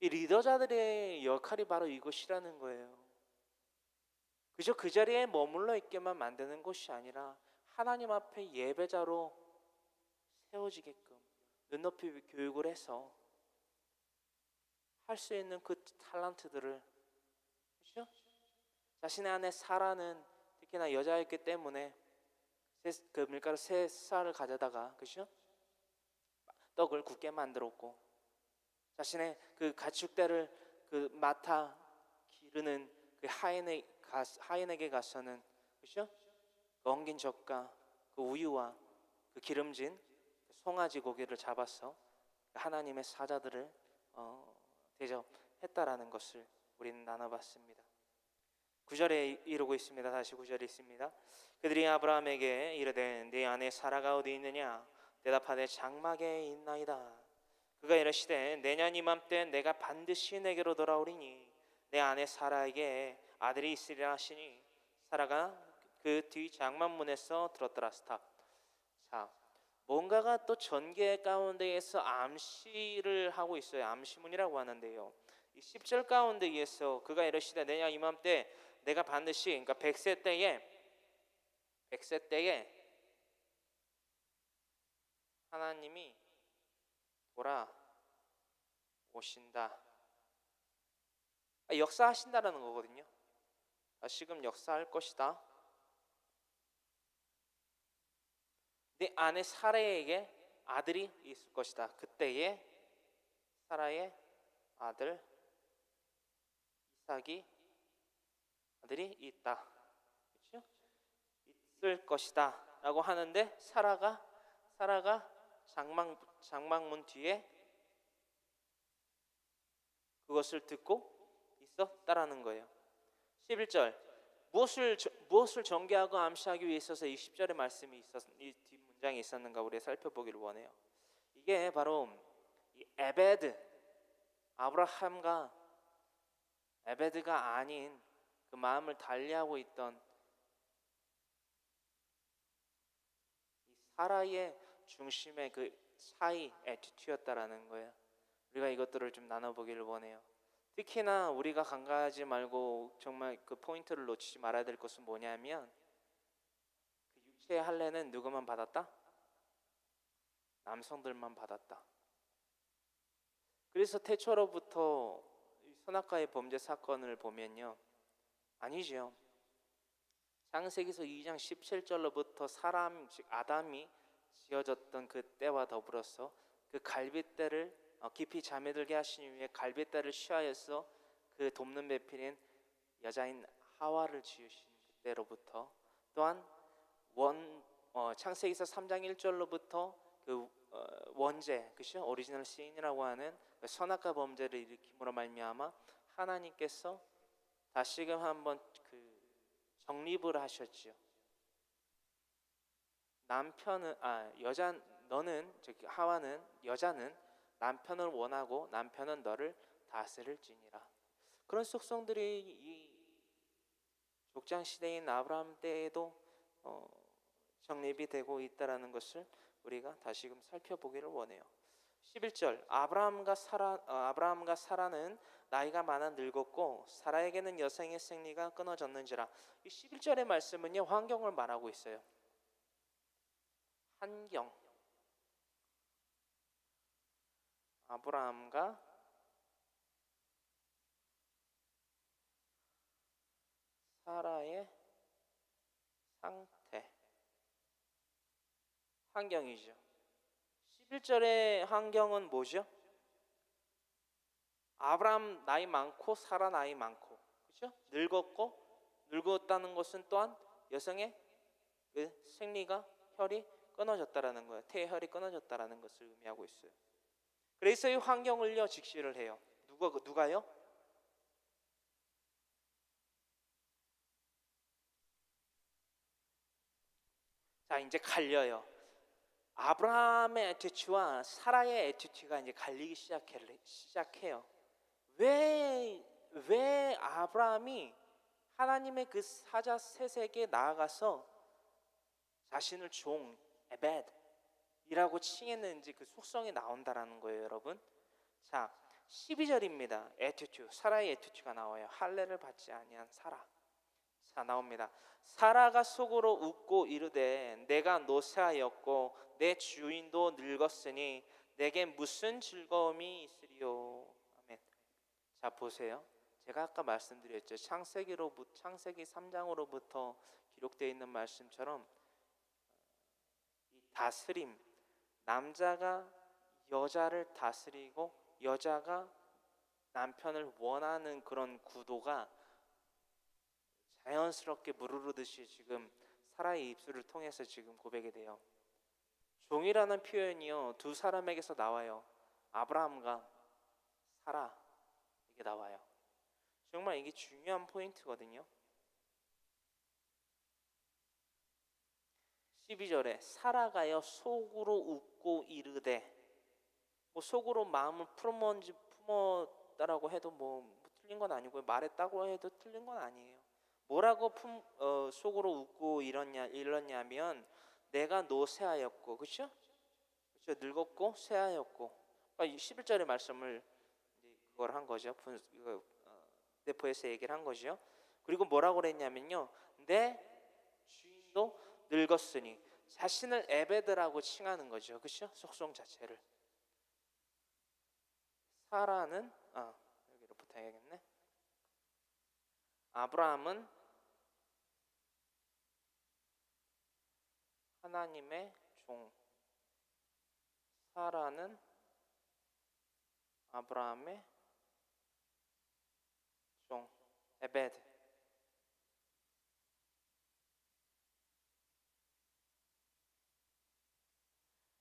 이 리더자들의 역할이 바로 이것이라는 거예요. 그저 그 자리에 머물러 있게만 만드는 것이 아니라 하나님 앞에 예배자로 세워지게끔 눈높이 교육을 해서 할 수 있는 그 탤런트들을, 그렇죠? 자신의 아내 사라는 특히나 여자였기 때문에 그 밀가루 3쌀을 가져다가, 그렇죠? 떡을 굳게 만들었고, 자신의 그 가축대를 그 맡아 기르는 그 하인에게 가서는, 그렇죠? 그 엉긴 젖과 그 우유와 그 기름진 송아지 고기를 잡아서 하나님의 사자들을 대접했다라는 것을 우리는 나눠봤습니다. 9절에 이루고 있습니다. 다시 9절에 있습니다. 그들이 아브라함에게 이르되 네 아내 사라가 어디 있느냐? 대답하되 장막에 있나이다. 그가 이르시되 내년 이맘때 내가 반드시 내게로 돌아오리니 내 아내 사라에게 아들이 있으리라 하시니 사라가 그 뒤 장막문에서 들었더라. 스탑. 자, 뭔가가 또 전개 가운데에서 암시를 하고 있어요. 암시문이라고 하는데요. 이 10절 가운데에서 그가 이르시되 내년 이맘때 내가 반드시, 그러니까 100세 때에 하나님이 돌아오신다. 역사하신다라는 거거든요. 지금 역사할 것이다. 내 아내 사라에게 아들이 있을 것이다. 그때에 사라의 아들 이삭이 아들이 있다. 그렇죠? 있을 것이다 라고 하는데 사라가 장막문 뒤에 그것을 듣고 있었다라는 거예요. 11절 무엇을 전개하고 암시하기 위해 있어서 이 10절의 말씀이 이 뒷문장이 있었는가 우리가 살펴보기를 원해요. 이게 바로 이 아브라함과 에베드가 아닌 그 마음을 달리하고 있던 이 사라의 중심의 그 사이 애티튜드였다라는 거예요. 우리가 이것들을 좀 나눠보기를 원해요. 특히나 우리가 간과하지 말고 정말 그 포인트를 놓치지 말아야 될 것은 뭐냐면 그 육체의 할례는 누구만 받았다? 남성들만 받았다. 그래서 태초로부터 선악과의 범죄 사건을 보면요, 아니죠. 창세기서 2장 17절로부터 사람 즉 아담이 지어졌던 그 때와 더불어서 그 갈빗대를 깊이 잠에 들게 하신 이후에 갈빗대를 취하여서 그 돕는 배필인 여자인 하와를 지으신 그때로부터, 또한 창세기서 3장 1절로부터 그 원죄, 그죠? 오리지널 시인이라고 하는 선악과 범죄를 일으킴으로 말미암아 하나님께서 다시금 한번 그 정립을 하셨지요. 남편은 여자 너는 즉 하와는 여자는 남편을 원하고 남편은 너를 다스릴지니라. 그런 속성들이 이 족장 시대인 아브라함 때에도 정립이 되고 있다라는 것을 우리가 다시금 살펴보기를 원해요. 11절 아브라함과 사라는 나이가 많아 늙었고 사라에게는 여생의 생리가 끊어졌는지라. 이 11절의 말씀은요 환경을 말하고 있어요. 환경. 아브라함과 사라의 상태, 환경이죠. 11절의 환경은 뭐죠? 아브라함 나이 많고 사라 나이 많고, 그렇죠? 늙었다는 것은 또한 여성의 그 생리가 혈이 끊어졌다라는 거예요. 태혈이 끊어졌다라는 것을 의미하고 있어요. 그래서 이 환경을요 직시를 해요. 누가요? 자, 이제 갈려요. 아브라함의 애티튜드와 사라의 애티튜드가 이제 갈리기 시작해요. 왜 아브라함이 하나님의 그 사자 셋에게 나아가서 자신을 종 에벳이라고 칭했는지 그 속성이 나온다라는 거예요, 여러분. 자, 12절입니다. 애티튜드, 사라의 애티튜드가 나와요. 할례를 받지 아니한 사라. 자, 나옵니다. 사라가 속으로 웃고 이르되 내가 노쇠하였고 내 주인도 늙었으니 내게 무슨 즐거움이 있으리요. 아멘. 자, 보세요. 제가 아까 말씀드렸죠. 창세기 3장으로부터 기록되어 있는 말씀처럼 이 다스림, 남자가 여자를 다스리고 여자가 남편을 원하는 그런 구도가 자연스럽게 무르르듯이 지금 사라의 입술을 통해서 지금 고백이 돼요. 종이라는 표현이요 두 사람에게서 나와요. 아브라함과 사라, 이게 나와요. 정말 이게 중요한 포인트거든요. 12절에 사라가요 속으로 웃고 이르되, 뭐 속으로 마음을 품었다라고 해도 뭐 틀린 건 아니고요, 말했다고 해도 틀린 건 아니에요. 뭐라고 속으로 웃고 이렀냐면 내가 노쇠하였고, 그렇죠? 늙었고 쇠하였고. 11절의 말씀을 이제 그걸 한 거죠. 네포에서 얘기를 한 거죠. 그리고 뭐라고 그랬냐면요, 내 주인도 늙었으니, 자신을 에베드라고 칭하는 거죠. 그렇죠? 속성 자체를. 사라는 여기로 붙어야겠네. 아브라함은 하나님의 종, 사라는 아브라함의 종, 에베드.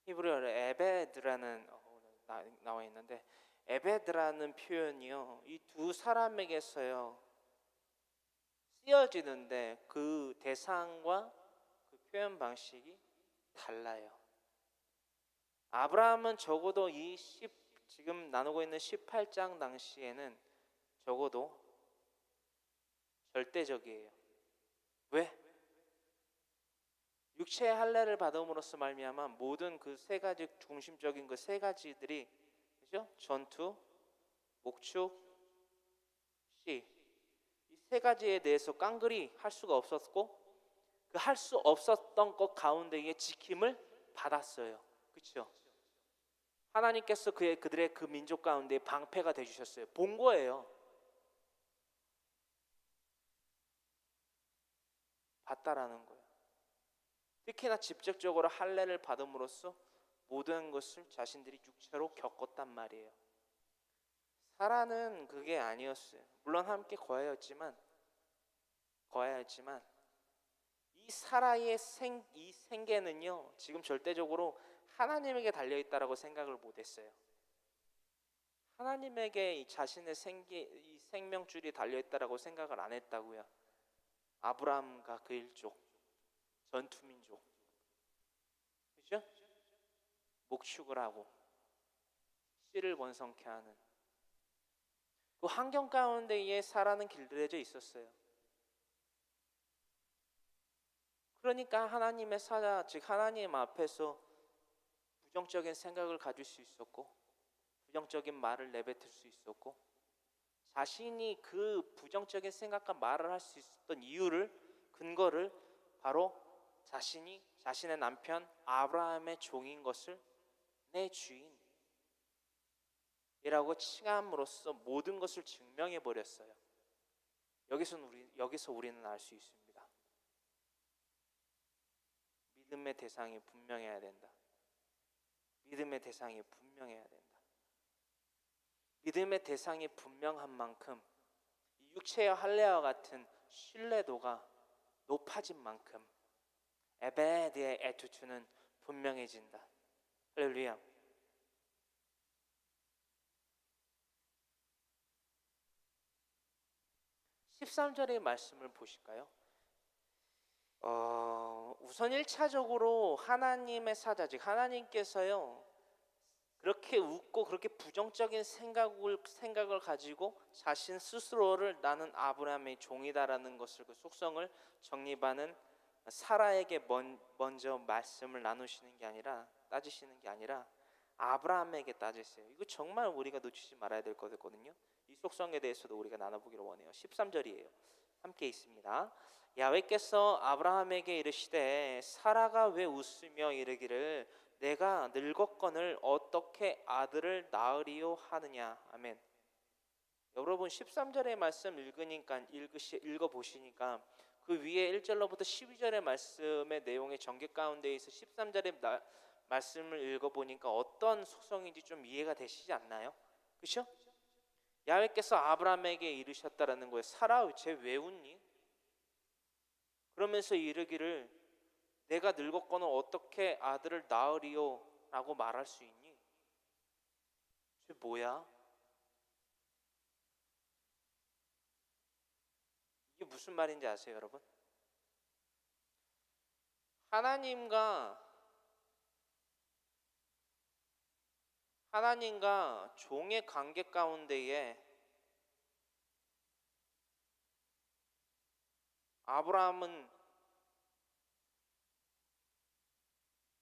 히브리어로 에베드라는 나와 있는데, 에베드라는 표현이요 이 두 사람에게서요 쓰여지는데 그 대상과 그 표현 방식이 달라요. 아브라함은 적어도 지금 나누고 있는 18장 당시에는 적어도 절대적이에요. 왜? 육체의 할례를 받음으로써 말미암아 모든 그 세 가지 중심적인 그 세 가지들이, 그죠? 전투, 목축, 시, 이 세 가지에 대해서 깡그리 할 수가 없었고, 그 할 수 없었던 것 가운데에 지킴을 받았어요. 그렇죠? 하나님께서 그들의 그 민족 가운데 방패가 되주셨어요. 본 거예요. 봤다라는 거예요. 특히나 직접적으로 할례를 받음으로써 모든 것을 자신들이 육체로 겪었단 말이에요. 사라는 그게 아니었어요. 물론 함께 거하였지만 이 사라의 이 생계는요 지금 절대적으로 하나님에게 달려 있다라고 생각을 못했어요. 하나님에게 이 자신의 이 생명줄이 달려 있다라고 생각을 안 했다고요. 아브라함과 그 일족, 전투민족, 그죠? 목축을 하고 씨를 번성케 하는 그 환경 가운데에 사라는 길들여져 있었어요. 그러니까 하나님의 사자, 즉 하나님 앞에서 부정적인 생각을 가질 수 있었고, 부정적인 말을 내뱉을 수 있었고, 자신이 그 부정적인 생각과 말을 할 수 있었던 이유를, 근거를 바로 자신이 자신의 남편 아브라함의 종인 것을 내 주인이라고 칭함으로써 모든 것을 증명해 버렸어요. 여기서 우리는 알 수 있습니다. 믿음의 대상이 분명해야 된다. 믿음의 대상이 분명해야 된다. 믿음의 대상이 분명한 만큼 이 육체의 할례와 같은 신뢰도가 높아진 만큼 에베드의 애투투는 분명해진다. 할렐루야. 13절의 말씀을 보실까요? 우선 1차적으로 하나님의 사자, 즉 하나님께서요, 그렇게 웃고 그렇게 부정적인 생각을 가지고 자신 스스로를 나는 아브라함의 종이다라는 것을, 그 속성을 정립하는 사라에게 먼저 말씀을 나누시는 게 아니라, 따지시는 게 아니라 아브라함에게 따지세요. 이거 정말 우리가 놓치지 말아야 될 거거든요. 이 속성에 대해서도 우리가 나눠보기를 원해요. 13절이에요. 함께 있습니다. 야훼께서 아브라함에게 이르시되 사라가 왜 웃으며 이르기를 내가 늙었거늘 어떻게 아들을 낳으리요 하느냐. 아멘. 여러분 13절의 말씀 읽어보시니까 그 위에 1절로부터 12절의 말씀의 내용의 전개 가운데에서 13절의 말씀을 읽어보니까 어떤 속성인지 좀 이해가 되시지 않나요? 그렇죠? 야훼께서 아브라함에게 이르셨다라는 거예요. 사라 쟤 왜 웃니? 그러면서 이르기를 내가 늙었거늘 어떻게 아들을 낳으리요 라고 말할 수 있니? 쟤 뭐야? 이게 무슨 말인지 아세요, 여러분? 하나님과 종의 관계 가운데에 아브라함은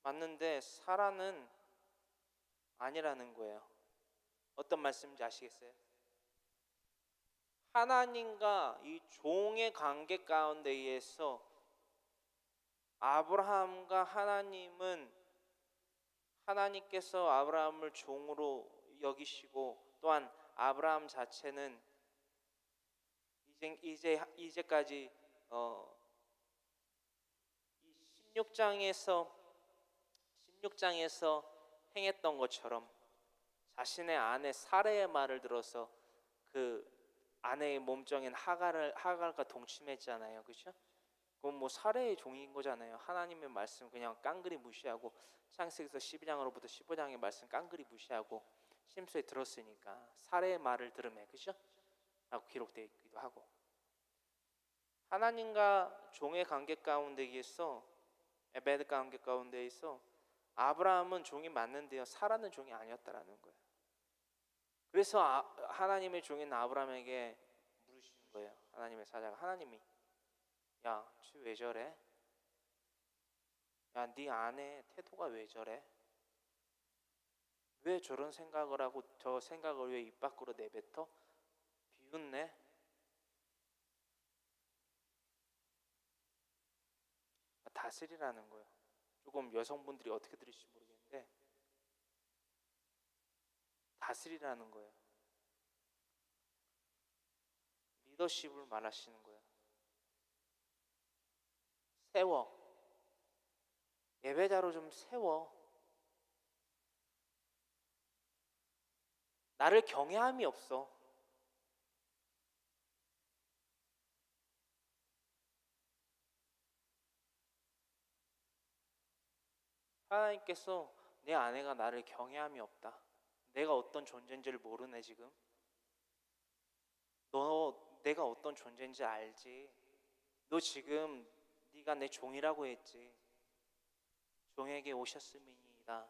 맞는데 사라는 아니라는 거예요. 어떤 말씀인지 아시겠어요? 하나님과 이 종의 관계 가운데에서 아브라함과 하나님께서 아브라함을 종으로 여기시고, 또한 아브라함 자체는 이제까지 16장에서 행했던 것처럼 자신의 아내 사레의 말을 들어서 그 아내의 몸종인 하갈과 동침했잖아요. 그렇죠? 그건 뭐 사레의 종인 거잖아요. 하나님의 말씀 그냥 깡그리 무시하고, 창세기서 12장으로부터 15장의 말씀 깡그리 무시하고 심수에 들었으니까 사레의 말을 들으면, 그렇죠? 라고 기록되어 있기도 하고, 하나님과 종의 관계 가운데에서, 에베드 관계 가운데에서 아브라함은 종이 맞는데요, 사라는 종이 아니었다라는 거예요. 그래서 하나님의 종인 아브라함에게 물으시는 거예요. 하나님의 사자가, 하나님이 야, 쟤 왜 저래? 야, 네 아내 태도가 왜 저래? 왜 저런 생각을 하고 저 생각을 왜 입 밖으로 내뱉어? 비웃네? 다스리라는 거예요. 조금 여성분들이 어떻게 들으실지 모르겠는데 다스리라는 거예요. 리더십을 말하시는 거예요. 세워. 예배자로 좀 세워. 나를 경외함이 없어. 하나님께서 내 아내가 나를 경외함이 없다. 내가 어떤 존재인지를 모르네 지금. 너 내가 어떤 존재인지 알지? 너 지금 네가 내 종이라고 했지. 종에게 오셨음이니이다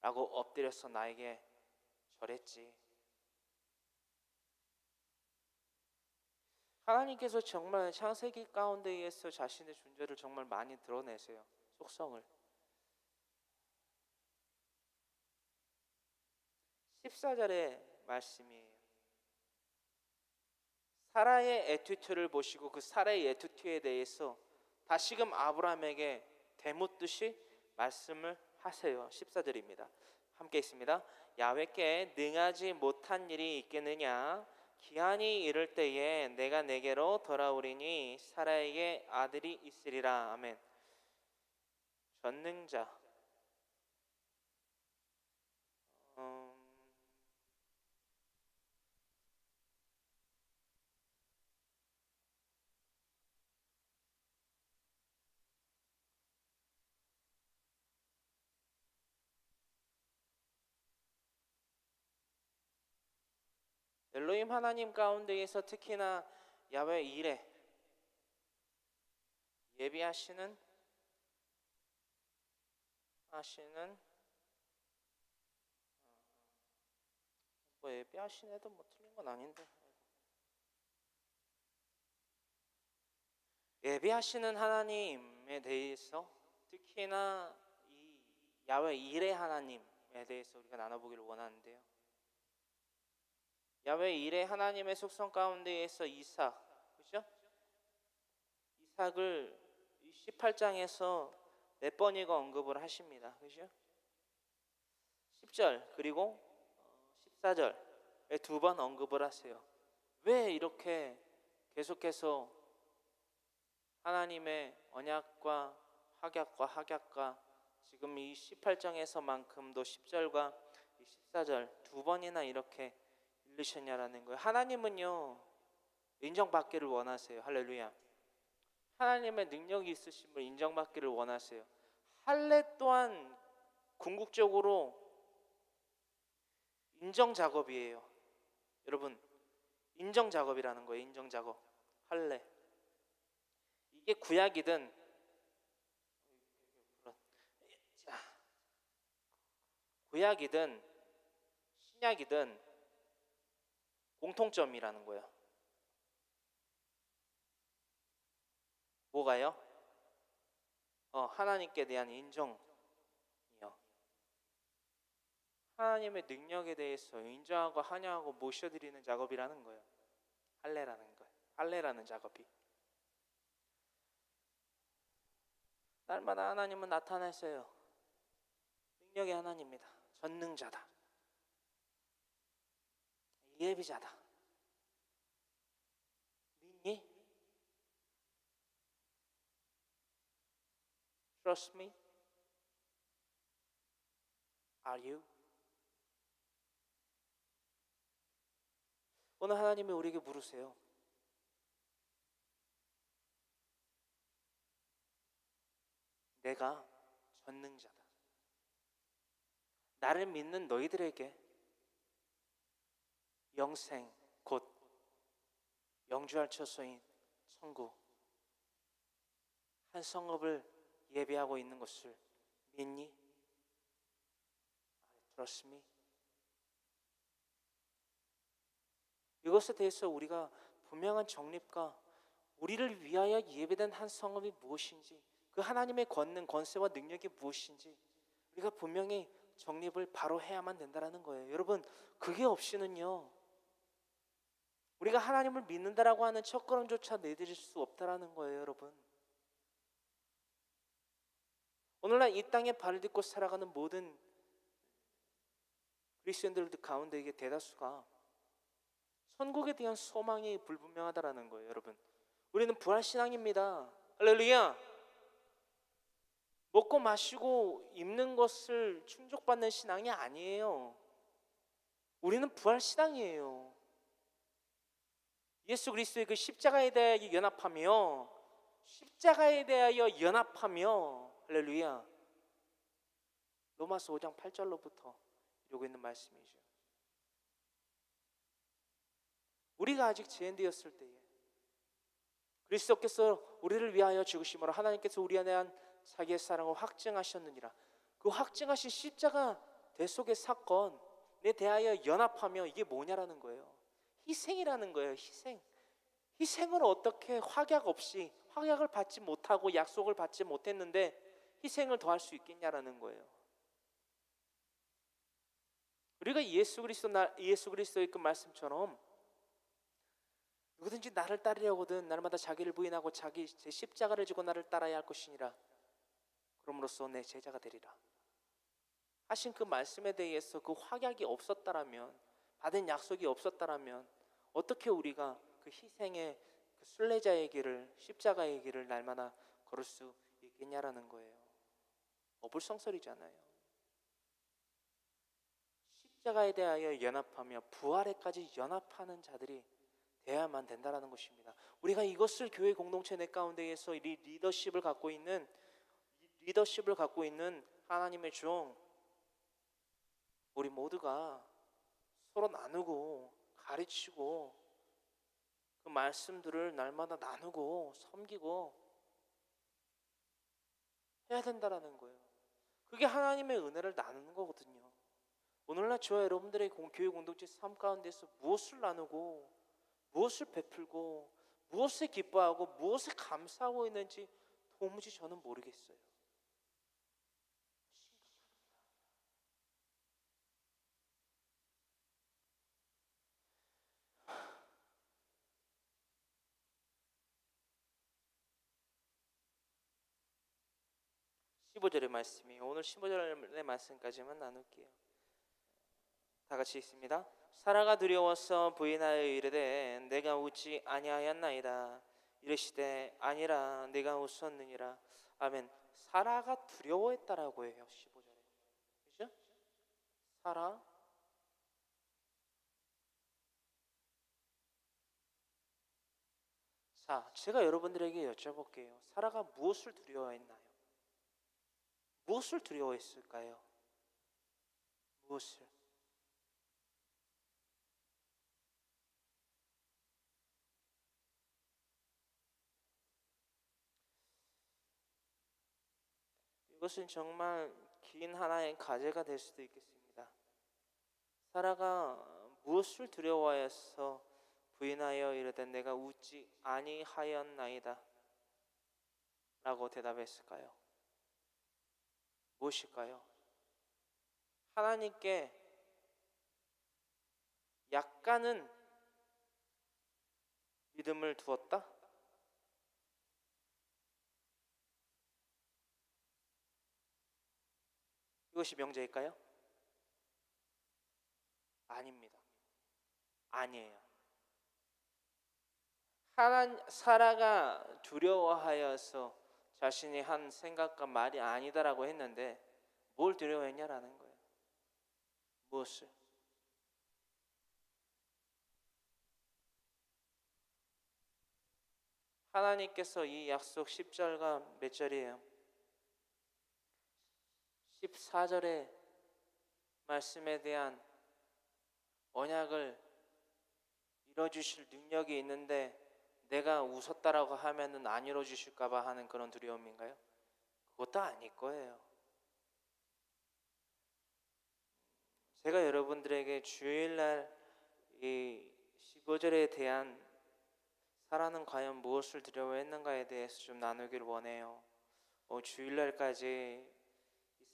라고 엎드려서 나에게 절했지. 하나님께서 정말 창세기 가운데에서 자신의 존재를 정말 많이 드러내세요. 속성을. 14절의 말씀이에요. 사라의 애투투를 보시고 그 사라의 애투투에 대해서 다시금 아브라함에게 되묻듯이 말씀을 하세요. 14절입니다. 함께 있습니다. 야훼께 능하지 못한 일이 있겠느냐? 기한이 이를 때에 내가 내게로 돌아오리니 사라에게 아들이 있으리라. 아멘. 전능자. 엘로힘 하나님 가운데에서 특히나 야훼 일에 예비하시는 뭐 예비하시는 애도 뭐 틀린 건 아닌데, 예비하시는 하나님에 대해서 특히나 이 야훼 일의 하나님에 대해서 우리가 나눠보기를 원하는데요. 야훼 일의 하나님의 속성 가운데에서 이삭, 그죠? 이삭을 18장에서 4번이가 언급을 하십니다. 그죠? 10절 그리고 14절에 2번 언급을 하세요. 왜 이렇게 계속해서 하나님의 언약과 확약과 지금 이 18장에서만큼도 10절과 14절 2번이나 이렇게 읽으셨냐라는 거예요. 하나님은요 인정받기를 원하세요. 할렐루야. 하나님의 능력이 있으심을 인정받기를 원하세요. 할례 또한 궁극적으로 인정 작업이에요. 여러분, 인정 작업이라는 거예요. 인정 작업. 할례. 이게 구약이든 신약이든 공통점이라는 거예요. 뭐가요? 하나님께 대한 인정이요. 하나님의 능력에 대해서 인정하고 환영하고 모셔드리는 작업이라는 거예요. 할례라는 거예요. 할례라는 작업이. 날마다 하나님은 나타나세요. 능력의 하나님입니다. 전능자다. 예비자다. 믿니? Trust me? Are you? 오늘 하나님이 우리에게 물으세요. 내가 전능자다. 나를 믿는 너희들에게 영생 곧 영주할 처소인 천국 한 성읍을 예비하고 있는 것을 믿니? Trust me? 이것에 대해서 우리가 분명한 정립과 우리를 위하여 예배된 한 성읍이 무엇인지, 그 하나님의 권능, 권세와 능력이 무엇인지 우리가 분명히 정립을 바로 해야만 된다는 거예요. 여러분, 그게 없이는요 우리가 하나님을 믿는다라고 하는 첫걸음조차 내디딜 수 없다라는 거예요. 여러분, 오늘날 이 땅에 발을 딛고 살아가는 모든 그리스도인들 가운데 대다수가 천국에 대한 소망이 불분명하다라는 거예요. 여러분, 우리는 부활신앙입니다. 할렐루야. 먹고 마시고 입는 것을 충족받는 신앙이 아니에요. 우리는 부활신앙이에요. 예수 그리스도의 그 십자가에 대하여 연합하며 할렐루야, 로마서 5장 8절로부터 이루고 있는 말씀이죠. 우리가 아직 죄인되었을 때에 그리스도께서 우리를 위하여 죽으심으로 하나님께서 우리 안에 한 자기의 사랑을 확증하셨느니라. 그 확증하신 십자가 대속의 사건에 대하여 연합하며 이게 뭐냐라는 거예요. 희생이라는 거예요. 희생을 어떻게 확약을 받지 못하고 약속을 받지 못했는데 희생을 더할 수 있겠냐라는 거예요. 우리가 예수 그리스도의 그 말씀처럼 누구든지 나를 따르려거든 날마다 자기를 부인하고 제 십자가를 지고 나를 따라야 할 것이니라. 그럼으로써 내 제자가 되리라 하신 그 말씀에 대해서 그 확약이 없었다라면, 받은 약속이 없었다라면 어떻게 우리가 그 희생의 그 순례자의 길을, 십자가의 길을 날마다 걸을 수 있겠냐라는 거예요. 어불성설이잖아요. 십자가에 대하여 연합하며 부활에까지 연합하는 자들이 돼야만 된다라는 것입니다. 우리가 이것을 교회 공동체 내 가운데에서 리더십을 갖고 있는 하나님의 종, 우리 모두가 서로 나누고 가르치고 그 말씀들을 날마다 나누고 섬기고 해야 된다라는 거예요. 그게 하나님의 은혜를 나누는 거거든요. 오늘날 저와 여러분들의 교회 공동체 삶 가운데서 무엇을 나누고 무엇을 베풀고 무엇을 기뻐하고 무엇을 감사하고 있는지 도무지 저는 모르겠어요. 15절의 말씀이에요. 오늘 15절의 말씀까지만 나눌게요. 다 같이 읽습니다. 사라가 두려워서 부인하여 이르되 내가 웃지 아니하였나이다. 이르시되 아니라 내가 웃었느니라. 아멘. 사라가 두려워했다라고 해요. 15절에. 그죠? 사라. 자, 제가 여러분들에게 여쭤볼게요. 사라가 무엇을 두려워했나요? 무엇을 두려워했을까요? 무엇을? 이것은 정말 긴 하나의 과제가 될 수도 있겠습니다. 사라가 무엇을 두려워하여서 부인하여 이르되 내가 웃지 아니하였나이다 라고 대답했을까요? 무엇일까요? 하나님께 약간은 믿음을 두었다? 이것이 명제일까요? 아닙니다. 아니에요. 사라가 두려워하여서 자신이 한 생각과 말이 아니다라고 했는데 뭘 두려워했냐라는 거예요. 무엇을? 하나님께서 이 약속 10절과 몇 절이에요? 14절의 말씀에 대한 언약을 이뤄주실 능력이 있는데 내가 웃었다라고 하면은 안 이뤄주실까봐 하는 그런 두려움인가요? 그것도 아닐 거예요. 제가 여러분들에게 주일날 이 15절에 대한 사라는 과연 무엇을 두려워했는가에 대해서 좀 나누기를 원해요. 주일날까지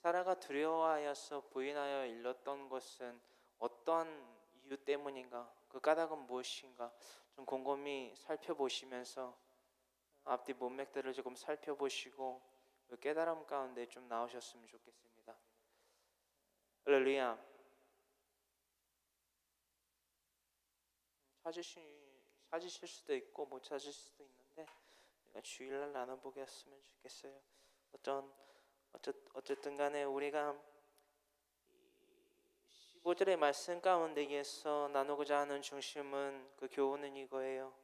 사라가 두려워하여서 부인하여 일렀던 것은 어떠한 이유 때문인가? 그 까닭은 무엇인가? 좀 곰곰이 살펴보시면서 앞뒤 문맥들을 조금 살펴보시고 그 깨달음 가운데 좀 나오셨으면 좋겠습니다. 할렐루야. 찾으실 수도 있고 못 찾으실 수도 있는데 주일날 나눠보겠으면 좋겠어요. 어쨌든 간에 우리가 15절의 말씀 가운데에서 나누고자 하는 중심은 그 교훈은 이거예요.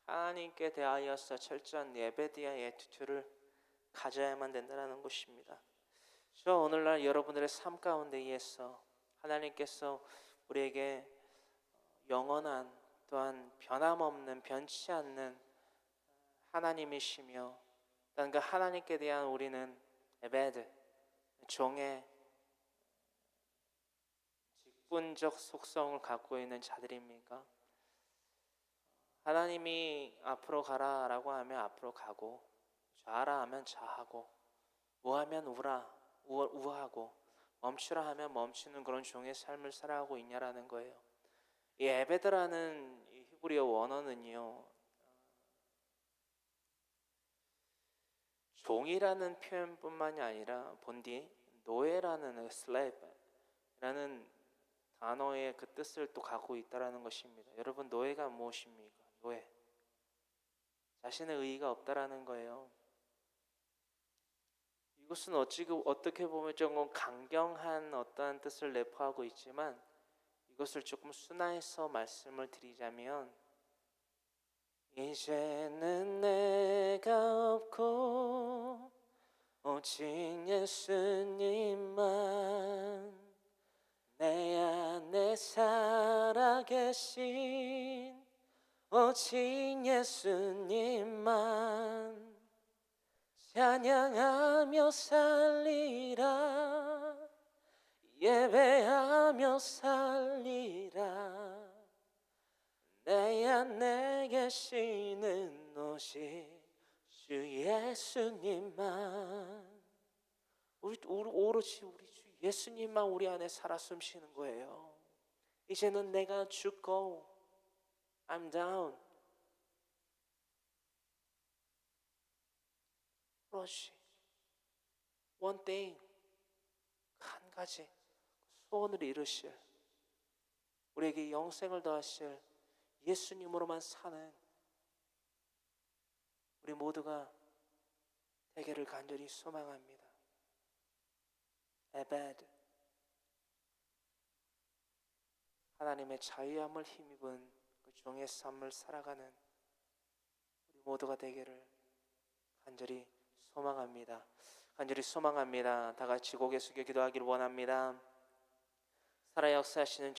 하나님께 대하여서 철저한 예배디아 에티튜드를 가져야만 된다는 것입니다. 저 오늘날 여러분들의 삶 가운데에서 하나님께서 우리에게 영원한 또한 변함없는 변치 않는 하나님이시며 또한 그 하나님께 대한 우리는 에베드 종의 직분적 속성을 갖고 있는 자들입니까? 하나님이 앞으로 가라라고 하면 앞으로 가고 좌하라 하면 좌하고 우하면 우하고 멈추라 하면 멈추는 그런 종의 삶을 살아가고 있냐라는 거예요. 이 에베드라는 히브리어 원어는요, 종이라는 표현뿐만이 아니라 본디 노예라는 슬레이브라는 단어의 그 뜻을 또 갖고 있다라는 것입니다. 여러분, 노예가 무엇입니까? 노예. 자신의 의의가 없다라는 거예요. 이것은 어떻게 보면 조금 강경한 어떠한 뜻을 내포하고 있지만 이것을 조금 순화해서 말씀을 드리자면, 이제는 내가 없고 오직 예수님만 내 안에 살아계신 오직 예수님만 찬양하며 살리라 예배하며 살리라 내 안에 계시는 오직 주 예수님만 오로지 우리 주 예수님만 우리 안에 살아 숨쉬는 거예요. 이제는 내가 죽고 I'm down 오로지 one thing 한 가지 소원을 이루실 우리에게 영생을 더하실 예수님으로만 사는 우리 모두가 되기를 간절히 소망합니다. 에베드 하나님의 자유함을 힘입은 그 종의 삶을 살아가는 우리 모두가 되기를 간절히 소망합니다. 간절히 소망합니다. 다 같이 고개 숙여 기도하기를 원합니다. 살아 역사하시는